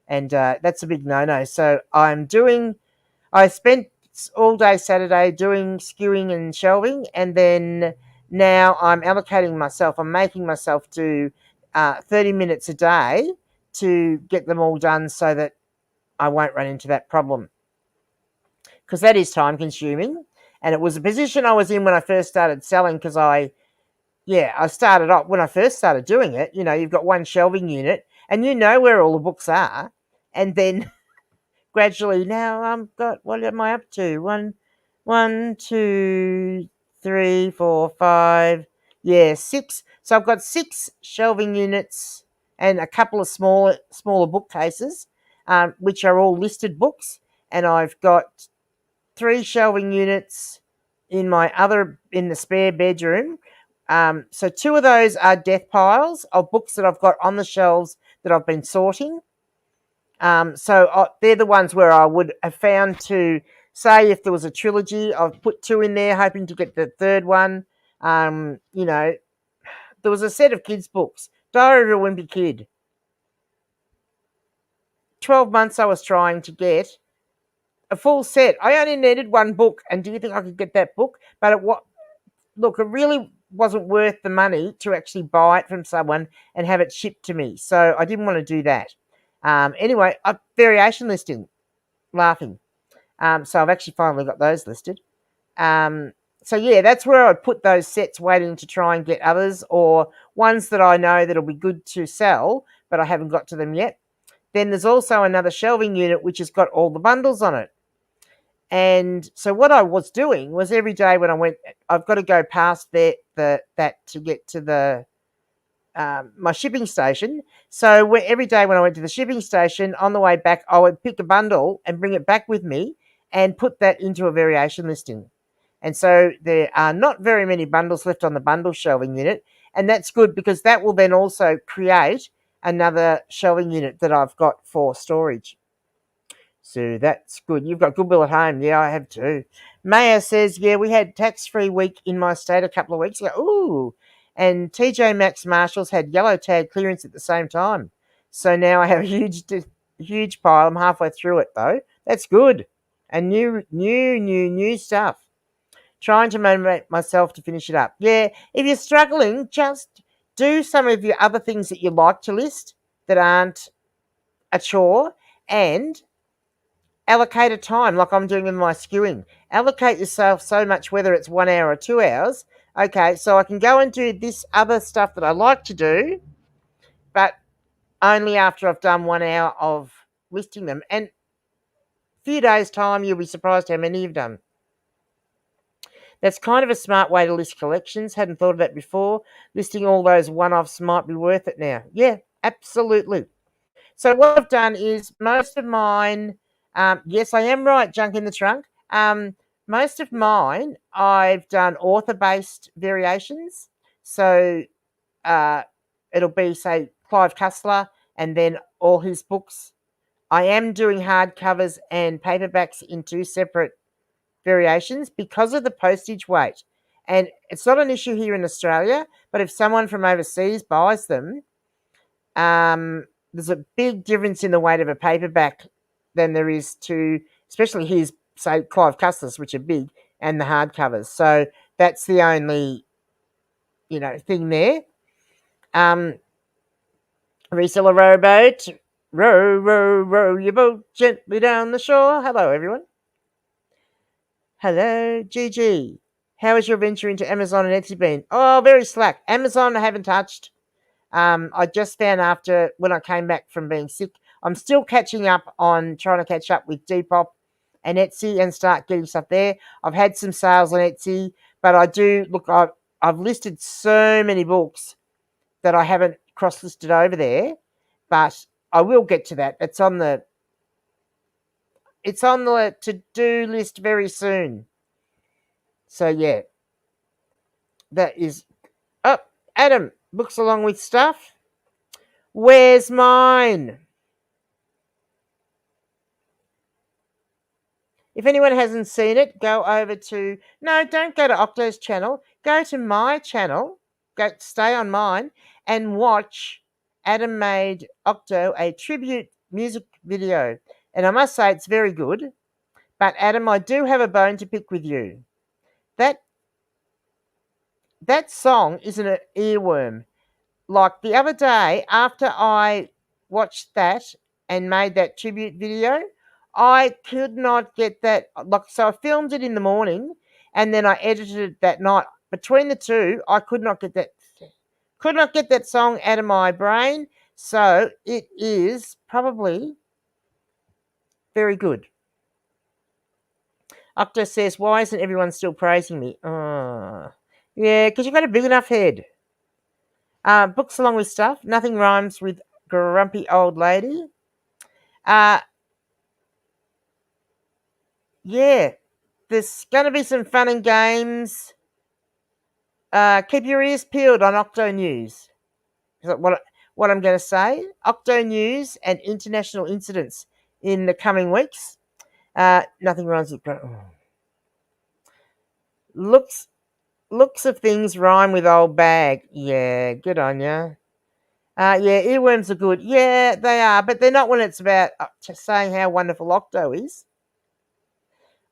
And that's a big no-no. So I spent all day Saturday doing skewing and shelving, and then now I'm allocating myself, I'm making myself do 30 minutes a day to get them all done so that I won't run into that problem. Because that is time consuming. And it was a position I was in when I first started selling, because I started off, when I first started doing it, you've got one shelving unit and you know where all the books are. And then gradually now what am I up to? 1, 2, 3, 4, 5, 6. So I've got 6 shelving units and a couple of smaller bookcases. which are all listed books, and I've got 3 shelving units in the spare bedroom. So 2 of those are death piles of books that I've got on the shelves that I've been sorting. So they're the ones where I would have found to say if there was a trilogy, I've put 2 in there, hoping to get the third one. There was a set of kids' books, Diary of a Wimpy Kid. 12 months I was trying to get a full set. I only needed 1 book, and do you think I could get that book? But it really wasn't worth the money to actually buy it from someone and have it shipped to me. So I didn't want to do that. Anyway, a variation listing, laughing. So I've actually finally got those listed. So yeah, that's where I put those sets, waiting to try and get others, or ones that I know that'll be good to sell, but I haven't got to them yet. Then there's also another shelving unit which has got all the bundles on it. And so what I was doing was every day when I went, I've got to go past that to get to the my shipping station. So every day when I went to the shipping station, on the way back, I would pick a bundle and bring it back with me and put that into a variation listing. And so there are not very many bundles left on the bundle shelving unit, and that's good because that will then also create another shelving unit that I've got for storage. So that's good. You've got Goodwill at home. Yeah, I have too. Maya says, yeah, we had tax-free week in my state a couple of weeks ago. Ooh. And TJ Maxx Marshalls had yellow tag clearance at the same time. So now I have a huge pile. I'm halfway through it though. That's good. And new stuff. Trying to motivate myself to finish it up. Yeah, if you're struggling, just do some of your other things that you like to list that aren't a chore, and allocate a time like I'm doing with my skewing. Allocate yourself so much, whether it's 1 hour or 2 hours. Okay, so I can go and do this other stuff that I like to do, but only after I've done 1 hour of listing them. And a few days' time, you'll be surprised how many you've done. That's kind of a smart way to list collections. Hadn't thought of that before. Listing all those one-offs might be worth it now. Yeah, absolutely. So what I've done is most of mine, yes, I am right, junk in the trunk. Most of mine, I've done author-based variations. So it'll be, say, Clive Cussler and then all his books. I am doing hardcovers and paperbacks in 2 separate variations because of the postage weight. And it's not an issue here in Australia, but if someone from overseas buys them, there's a big difference in the weight of a paperback than there is to, especially his, say, Clive Cussler's, which are big, and the hardcovers. So that's the only, thing there. Reseller rowboat, row your boat gently down the shore. Hello, everyone. Hello, Gigi. How has your venture into Amazon and Etsy been? Oh, very slack. Amazon I haven't touched. I just found when I came back from being sick, I'm still catching up on trying to catch up with Depop and Etsy and start getting stuff there. I've had some sales on Etsy, but I've listed so many books that I haven't cross-listed over there, but I will get to that. It's on the to-do list very soon. So yeah, that is up. Adam, books along with stuff. Where's mine? If anyone hasn't seen it, go over to... No, don't go to OCTO'S channel. Go to my channel. Stay on mine and watch Adam made Octo a tribute music video. And I must say it's very good. But Adam, I do have a bone to pick with you. That song is an earworm. Like the other day, after I watched that and made that tribute video, I could not get that. So I filmed it in the morning and then I edited it that night. Between the two, I could not get that song out of my brain. So it is probably very good. Octo says, why isn't everyone still praising me? Yeah, because you've got a big enough head. Books along with stuff. Nothing rhymes with grumpy old lady. Yeah, there's going to be some fun and games. Keep your ears peeled on Octo News. What I'm going to say, Octo News and international incidents in the coming weeks. Nothing rhymes with looks of things rhyme with old bag. Yeah, good on you. Yeah, earworms are good. Yeah, they are, but they're not when it's about saying how wonderful Octo is.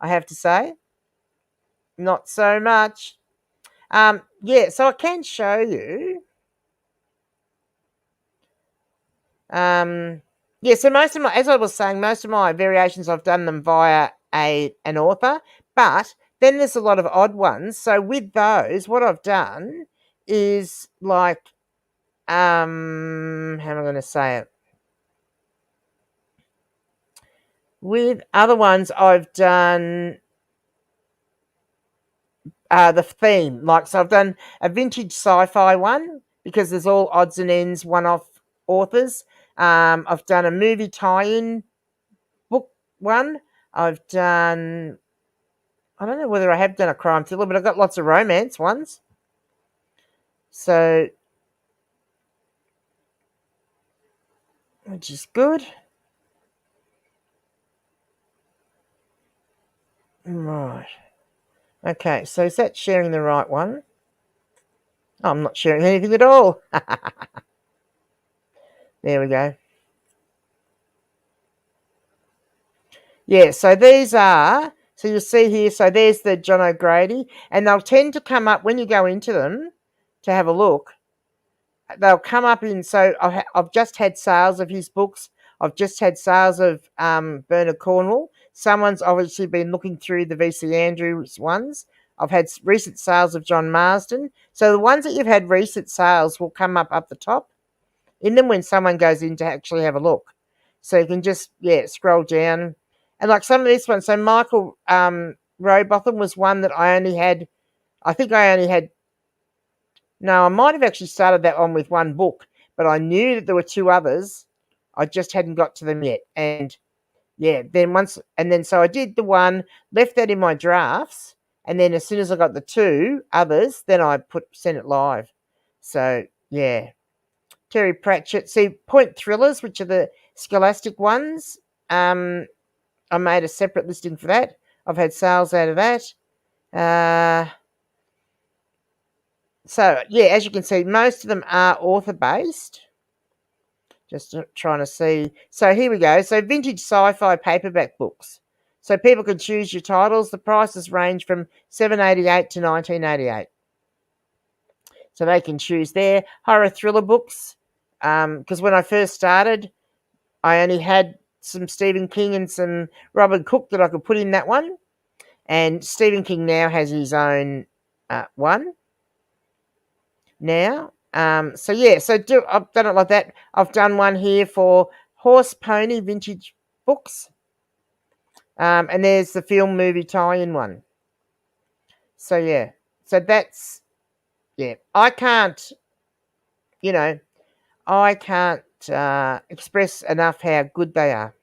I have to say, not so much. Yeah, so I can show you. Yeah, so most of my, as I was saying, most of my variations I've done them via an author, but then there's a lot of odd ones. So with those, what I've done is like, how am I going to say it? With other ones, I've done the theme. Like, so I've done a vintage sci-fi one because there's all odds and ends, one-off authors. I've done a movie tie-in book one. I've done, I don't know whether I have done a crime thriller, but I've got lots of romance ones. So, which is good. Right. Okay, so is that sharing the right one? Oh, I'm not sharing anything at all. There we go. Yeah, so these are, so you'll see here, so there's the John O'Grady, and they'll tend to come up when you go into them to have a look. They'll come up in, so I've just had sales of his books. I've just had sales of Bernard Cornwell. Someone's obviously been looking through the VC Andrews ones. I've had recent sales of John Marsden. So the ones that you've had recent sales will come up the top in them when someone goes in to actually have a look. So you can just, scroll down. And like some of this ones, so Michael Rowbotham was one that I only had, no, I might have actually started that one with one book, but I knew that there were two others. I just hadn't got to them yet. And so I did the one, left that in my drafts, and then as soon as I got the two others, then I sent it live. So yeah. Terry Pratchett. See, Point Thrillers, which are the Scholastic ones. I made a separate listing for that. I've had sales out of that. So, yeah, as you can see, most of them are author-based. Just trying to see. So here we go. So vintage sci-fi paperback books. So people can choose your titles. The prices range from $7.88 to $19.88. So they can choose their horror thriller books. Because when I first started, I only had some Stephen King and some Robert Cook that I could put in that one. And Stephen King now has his own one now. I've done it like that. I've done one here for horse pony vintage books. And there's the film movie tie-in one. So yeah. So that's, I can't express enough how good they are.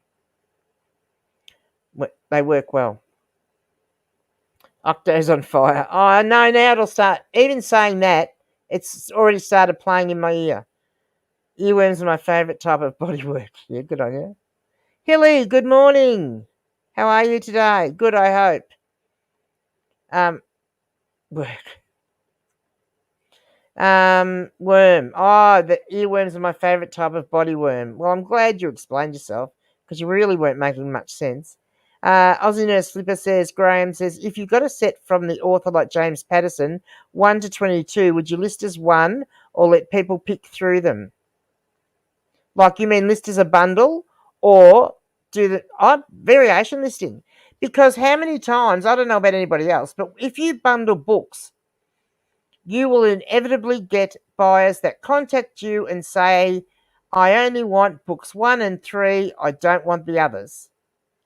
They work well. Octo's on fire. Oh, no, now it'll start. Even saying that, it's already started playing in my ear. Earworms are my favourite type of bodywork. Yeah, good on you. Hilly, good morning. How are you today? Good, I hope. Work. Worm. Oh, the earworms are my favourite type of body worm. Well, I'm glad you explained yourself because you really weren't making much sense. Aussie Nurse Flipper says, Graham says, if you got a set from the author like James Patterson, 1 to 22, would you list as one or let people pick through them? Like, you mean list as a bundle or do the variation listing? Because how many times, I don't know about anybody else, but if you bundle books, you will inevitably get buyers that contact you and say, I only want books 1 and 3, I don't want the others.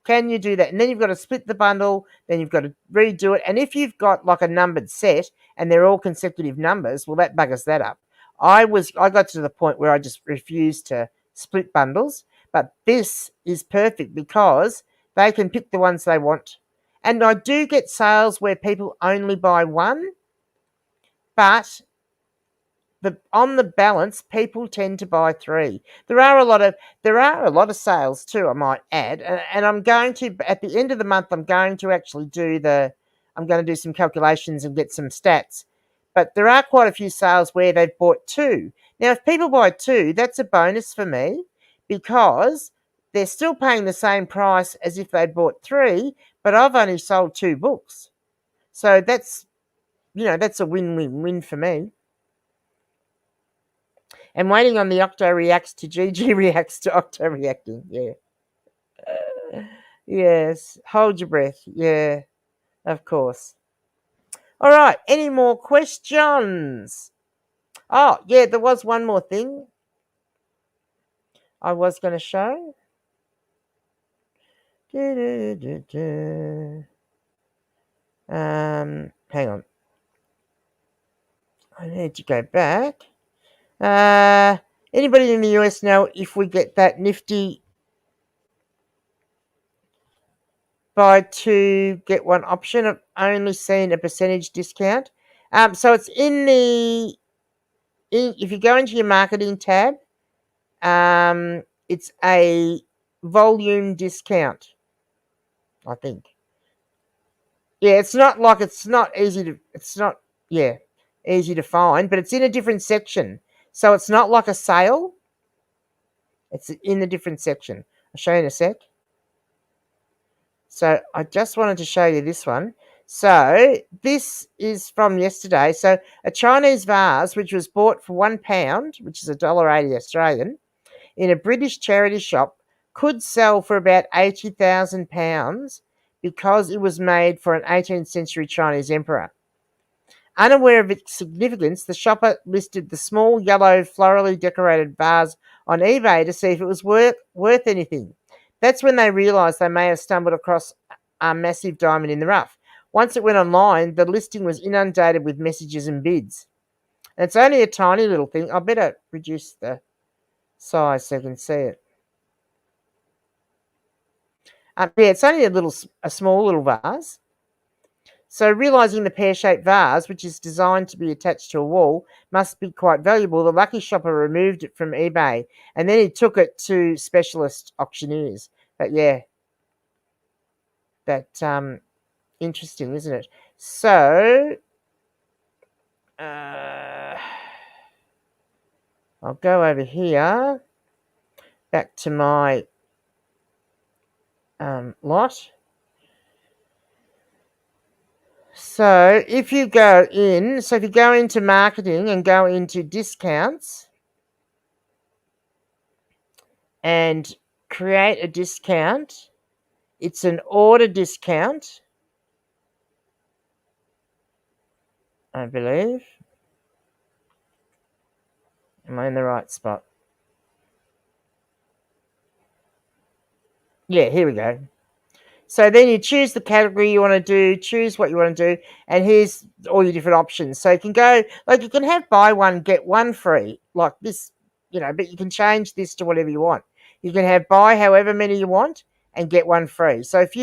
Can you do that? And then you've got to split the bundle, then you've got to redo it. And if you've got like a numbered set and they're all consecutive numbers, well, that buggers that up. I got to the point where I just refused to split bundles. But this is perfect because they can pick the ones they want. And I do get sales where people only buy one, but on the balance, people tend to buy three. There are a lot of sales too, I might add. And I'm going to, at the end of the month, I'm going to do some calculations and get some stats. But there are quite a few sales where they've bought two. Now, if people buy two, that's a bonus for me because they're still paying the same price as if they'd bought three, but I've only sold two books. So that's a win-win-win for me. And waiting on the Octo reacts to GG reacts to Octo reacting. Yeah. Yes. Hold your breath. Yeah. Of course. All right. Any more questions? Oh, yeah, there was one more thing I was going to show. Hang on. I need to go back. Anybody in the US know if we get that nifty buy two, get one option? I've only seen a percentage discount. So it's if you go into your marketing tab, it's a volume discount, I think. Yeah, it's not easy to find, but it's in a different section. So it's not like a sale. It's in a different section. I'll show you in a sec. So I just wanted to show you this one. So this is from yesterday. So a Chinese vase, which was bought for £1, which is $1.80 Australian, in a British charity shop, could sell for about £80,000 because it was made for an 18th century Chinese emperor. Unaware of its significance, the shopper listed the small yellow florally decorated vase on eBay to see if it was worth anything. That's when they realised they may have stumbled across a massive diamond in the rough. Once it went online, the listing was inundated with messages and bids. And it's only a tiny little thing. I better reduce the size so you can see it. It's only a small little vase. So realising the pear-shaped vase, which is designed to be attached to a wall, must be quite valuable, the lucky shopper removed it from eBay and then he took it to specialist auctioneers. But yeah, that's interesting, isn't it? So I'll go over here, back to my lot. So if you go into marketing and go into discounts and create a discount, it's an order discount, I believe. Am I in the right spot? Yeah, here we go. So then you choose the category you want to do, choose what you want to do, and here's all your different options. So you can you can have buy one, get one free, like this, but you can change this to whatever you want. You can have buy however many you want and get one free. So if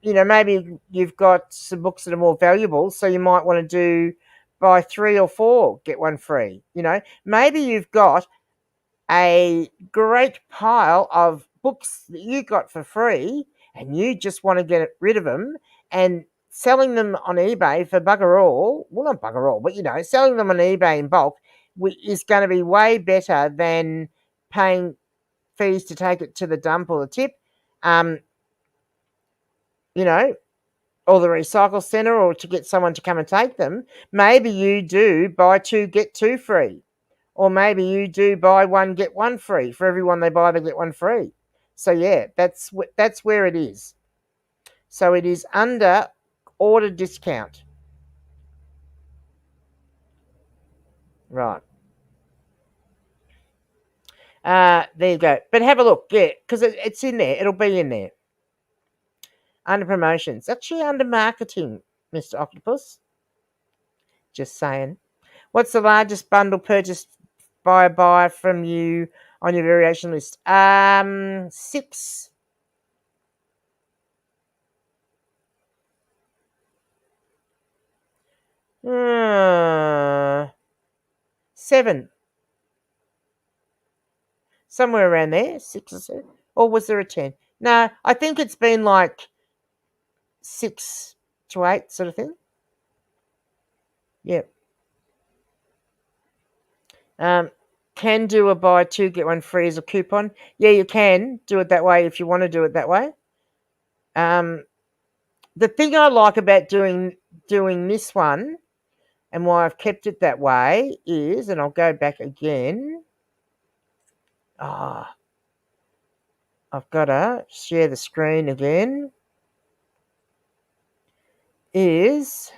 maybe you've got some books that are more valuable, so you might want to do buy 3 or 4, get one free. Maybe you've got a great pile of books that you got for free and you just want to get rid of them, and selling them on eBay for bugger all, well, not bugger all, but selling them on eBay in bulk is going to be way better than paying fees to take it to the dump or the tip, or the recycle centre, or to get someone to come and take them. Maybe you do buy 2, get 2 free. Or maybe you do buy 1, get 1 free. For everyone they buy, they get 1 free. So yeah, that's where it is. So it is under order discount. Right. There you go. But have a look, yeah, because it's in there. It'll be in there. Under promotions. Actually under marketing, Mr. Octopus. Just saying. What's the largest bundle purchased by a buyer from you on your variation list? 6. 7. Somewhere around there, 6 or 7. Or was there a 10? No, I think it's been like 6 to 8 sort of thing. Yep. Can do a buy 2 get 1 free as a coupon. Yeah, you can do it that way if you want to do it that way. The thing I like about doing this one and why I've kept it that way is, and I'll go back again. I've got to share the screen again. Is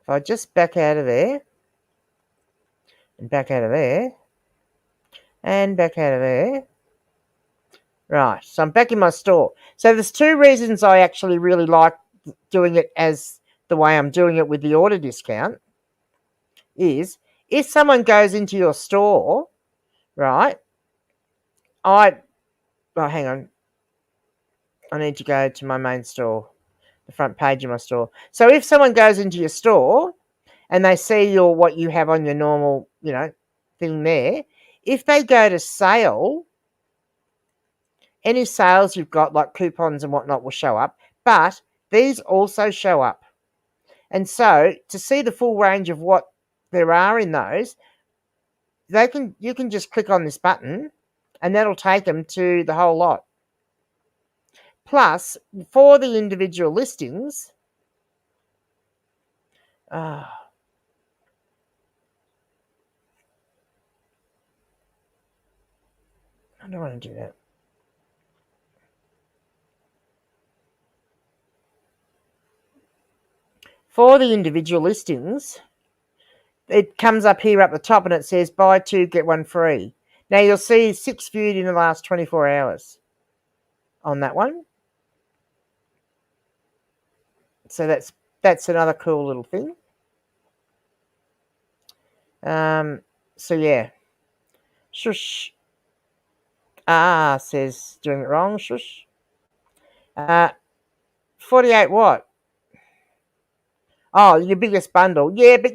if I just back out of there and back out of there and back out of there. Right, so I'm back in my store. So there's 2 reasons I actually really like doing it as the way I'm doing it with the order discount is if someone goes into your store, right, hang on. I need to go to my main store, the front page of my store. So if someone goes into your store and they see what you have on your normal, thing there, if they go to sale, any sales you've got, like coupons and whatnot, will show up, but these also show up. And so to see the full range of what there are in those, you can just click on this button and that'll take them to the whole lot. Plus, for the individual listings, I don't want to do that. For the individual listings, it comes up here at the top and it says buy 2, get 1 free. Now you'll see 6 viewed in the last 24 hours on that one. So that's another cool little thing. So yeah. Shush. Says doing it wrong. Shush. 48 what? Oh, your biggest bundle. Yeah, but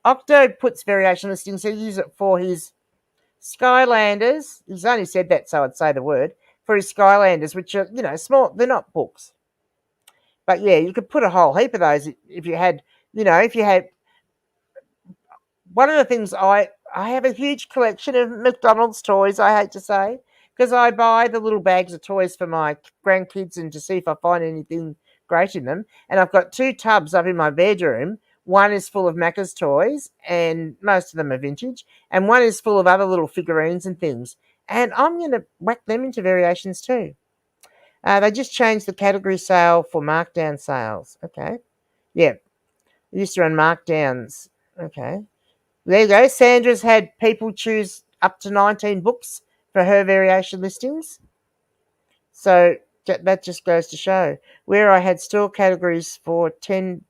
Octo puts variation listings. He uses it for his Skylanders. He's only said that so I'd say the word. For his Skylanders, which are, small. They're not books. But yeah, you could put a whole heap of those if you had, one of the things I have a huge collection of McDonald's toys, I hate to say, because I buy the little bags of toys for my grandkids and to see if I find anything great in them. And I've got 2 tubs up in my bedroom. One is full of Macca's toys, and most of them are vintage, and one is full of other little figurines and things. And I'm going to whack them into variations too. They just changed the category sale for markdown sales. Okay. Yeah. It used to run markdowns. Okay. There you go. Sandra's had people choose up to 19 books for her variation listings. So that just goes to show where I had store categories for 10%,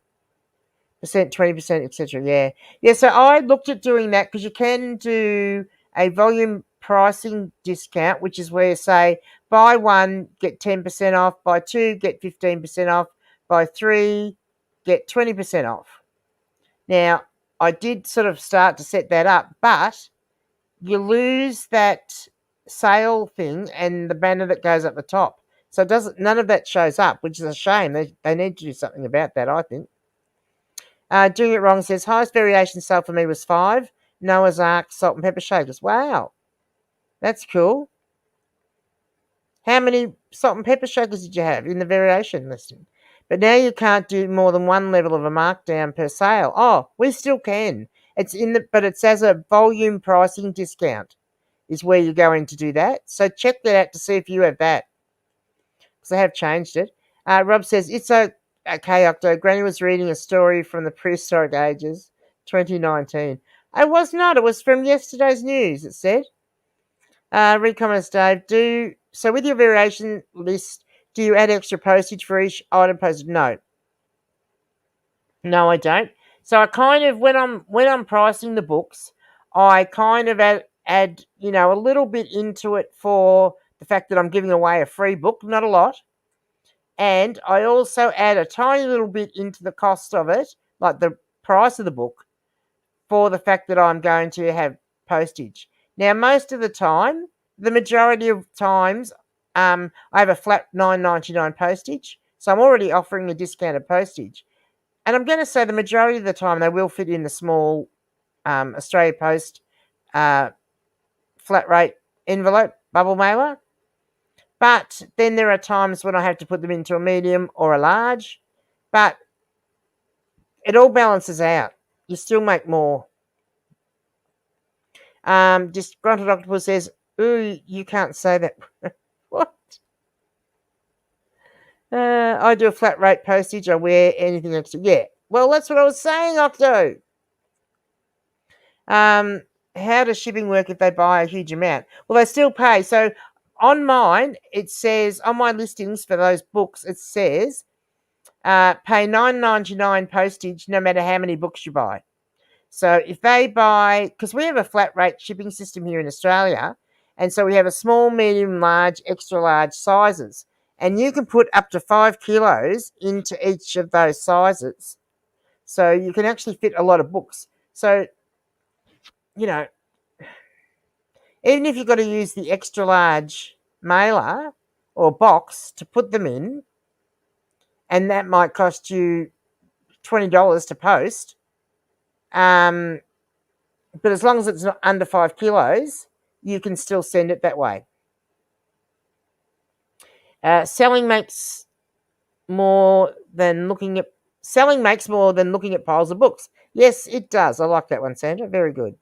20%, etc. Yeah. So I looked at doing that because you can do a volume pricing discount, which is where, say, buy 1, get 10% off, buy 2, get 15% off, buy 3, get 20% off. Now, I did sort of start to set that up, but you lose that sale thing and the banner that goes up the top. So none of that shows up, which is a shame. They need to do something about that, I think. Doing it wrong says, highest variation sale for me was 5. Noah's Ark, salt and pepper shakers. Wow, that's cool. How many salt and pepper shakers did you have in the variation listing? But now you can't do more than 1 level of a markdown per sale. Oh, we still can. But it's as a volume pricing discount is where you're going to do that. So check that out to see if you have that, because I have changed it. Rob says, it's okay, Octo. Granny was reading a story from the prehistoric ages, 2019. It was not. It was from yesterday's news, it said. Read comments, Dave. So with your variation list, do you add extra postage for each item posted? No. No, I don't. So I kind of, when I'm pricing the books, I kind of add, a little bit into it for the fact that I'm giving away a free book, not a lot. And I also add a tiny little bit into the cost of it, like the price of the book, for the fact that I'm going to have postage. Now, most of the time, the majority of times, I have a flat $9.99 postage. So I'm already offering a discounted postage. And I'm going to say the majority of the time they will fit in the small Australia Post flat rate envelope bubble mailer. But then there are times when I have to put them into a medium or a large. But it all balances out. You still make more. Disgruntled Octopus says, ooh, you can't say that. What? I do a flat rate postage. I wear anything extra. Yeah. Well, that's what I was saying, Octo. How does shipping work if they buy a huge amount? Well, they still pay. So on mine, it says, on my listings for those books, it says, pay $9.99 postage no matter how many books you buy. So if they buy, because we have a flat rate shipping system here in Australia, and so we have a small, medium, large, extra large sizes, and you can put up to 5 kilos into each of those sizes. So you can actually fit a lot of books. So, even if you've got to use the extra large mailer or box to put them in, and that might cost you $20 to post, but as long as it's not under 5 kilos, you can still send it that way. Selling makes more than looking at piles of books. Yes, it does. I like that one, Sandra. Very good.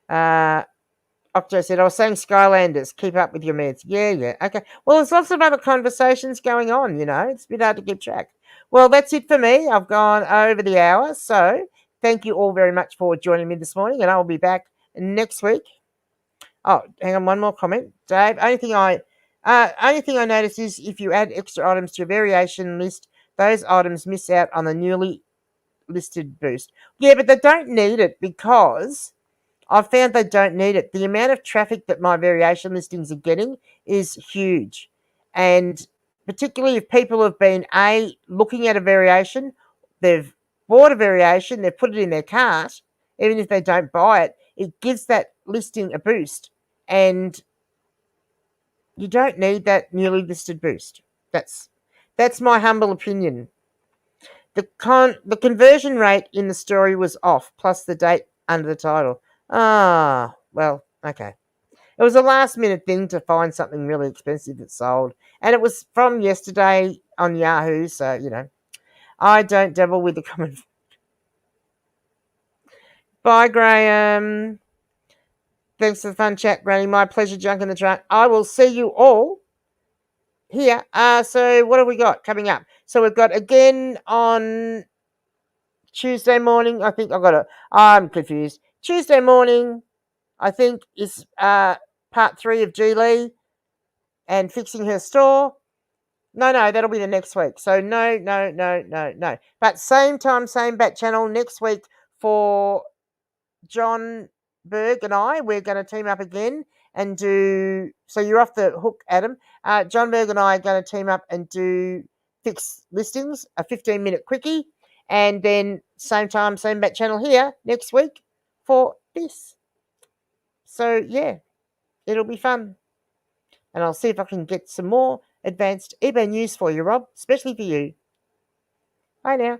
Octo said, I was saying Skylanders, keep up with your meds. Yeah. Okay. Well, there's lots of other conversations going on, It's a bit hard to keep track. Well, that's it for me. I've gone over the hour. So thank you all very much for joining me this morning, and I will be back next week. Oh, hang on, one more comment, Dave. Only thing I notice is if you add extra items to a variation list, those items miss out on the newly listed boost. Yeah, but they don't need it because I've found they don't need it. The amount of traffic that my variation listings are getting is huge. And particularly if people have been, looking at a variation, they've bought a variation, they've put it in their cart, even if they don't buy it, it gives that listing a boost. And you don't need that newly listed boost. That's my humble opinion. The conversion rate in the story was off, plus the date under the title. Well, okay. It was a last minute thing to find something really expensive that sold. And it was from yesterday on Yahoo, so, I don't dabble with the common. Bye, Graham. Thanks for the fun chat, Granny. My pleasure, Junk in the Truck. I will see you all here. So what have we got coming up? So we've got again on Tuesday morning. I think I'm confused. Tuesday morning, I think, is part 3 of G Lee and fixing her store. No, that'll be the next week. So no. But same time, same bat channel next week for John Berg and I. We're going to team up again and do. So you're off the hook, Adam. John Berg and I are going to team up and do fix listings, a 15-minute quickie, and then same time, same bat channel here next week for this. So yeah, it'll be fun. And I'll see if I can get some more advanced eBay news for you, Rob, especially for you. Bye now.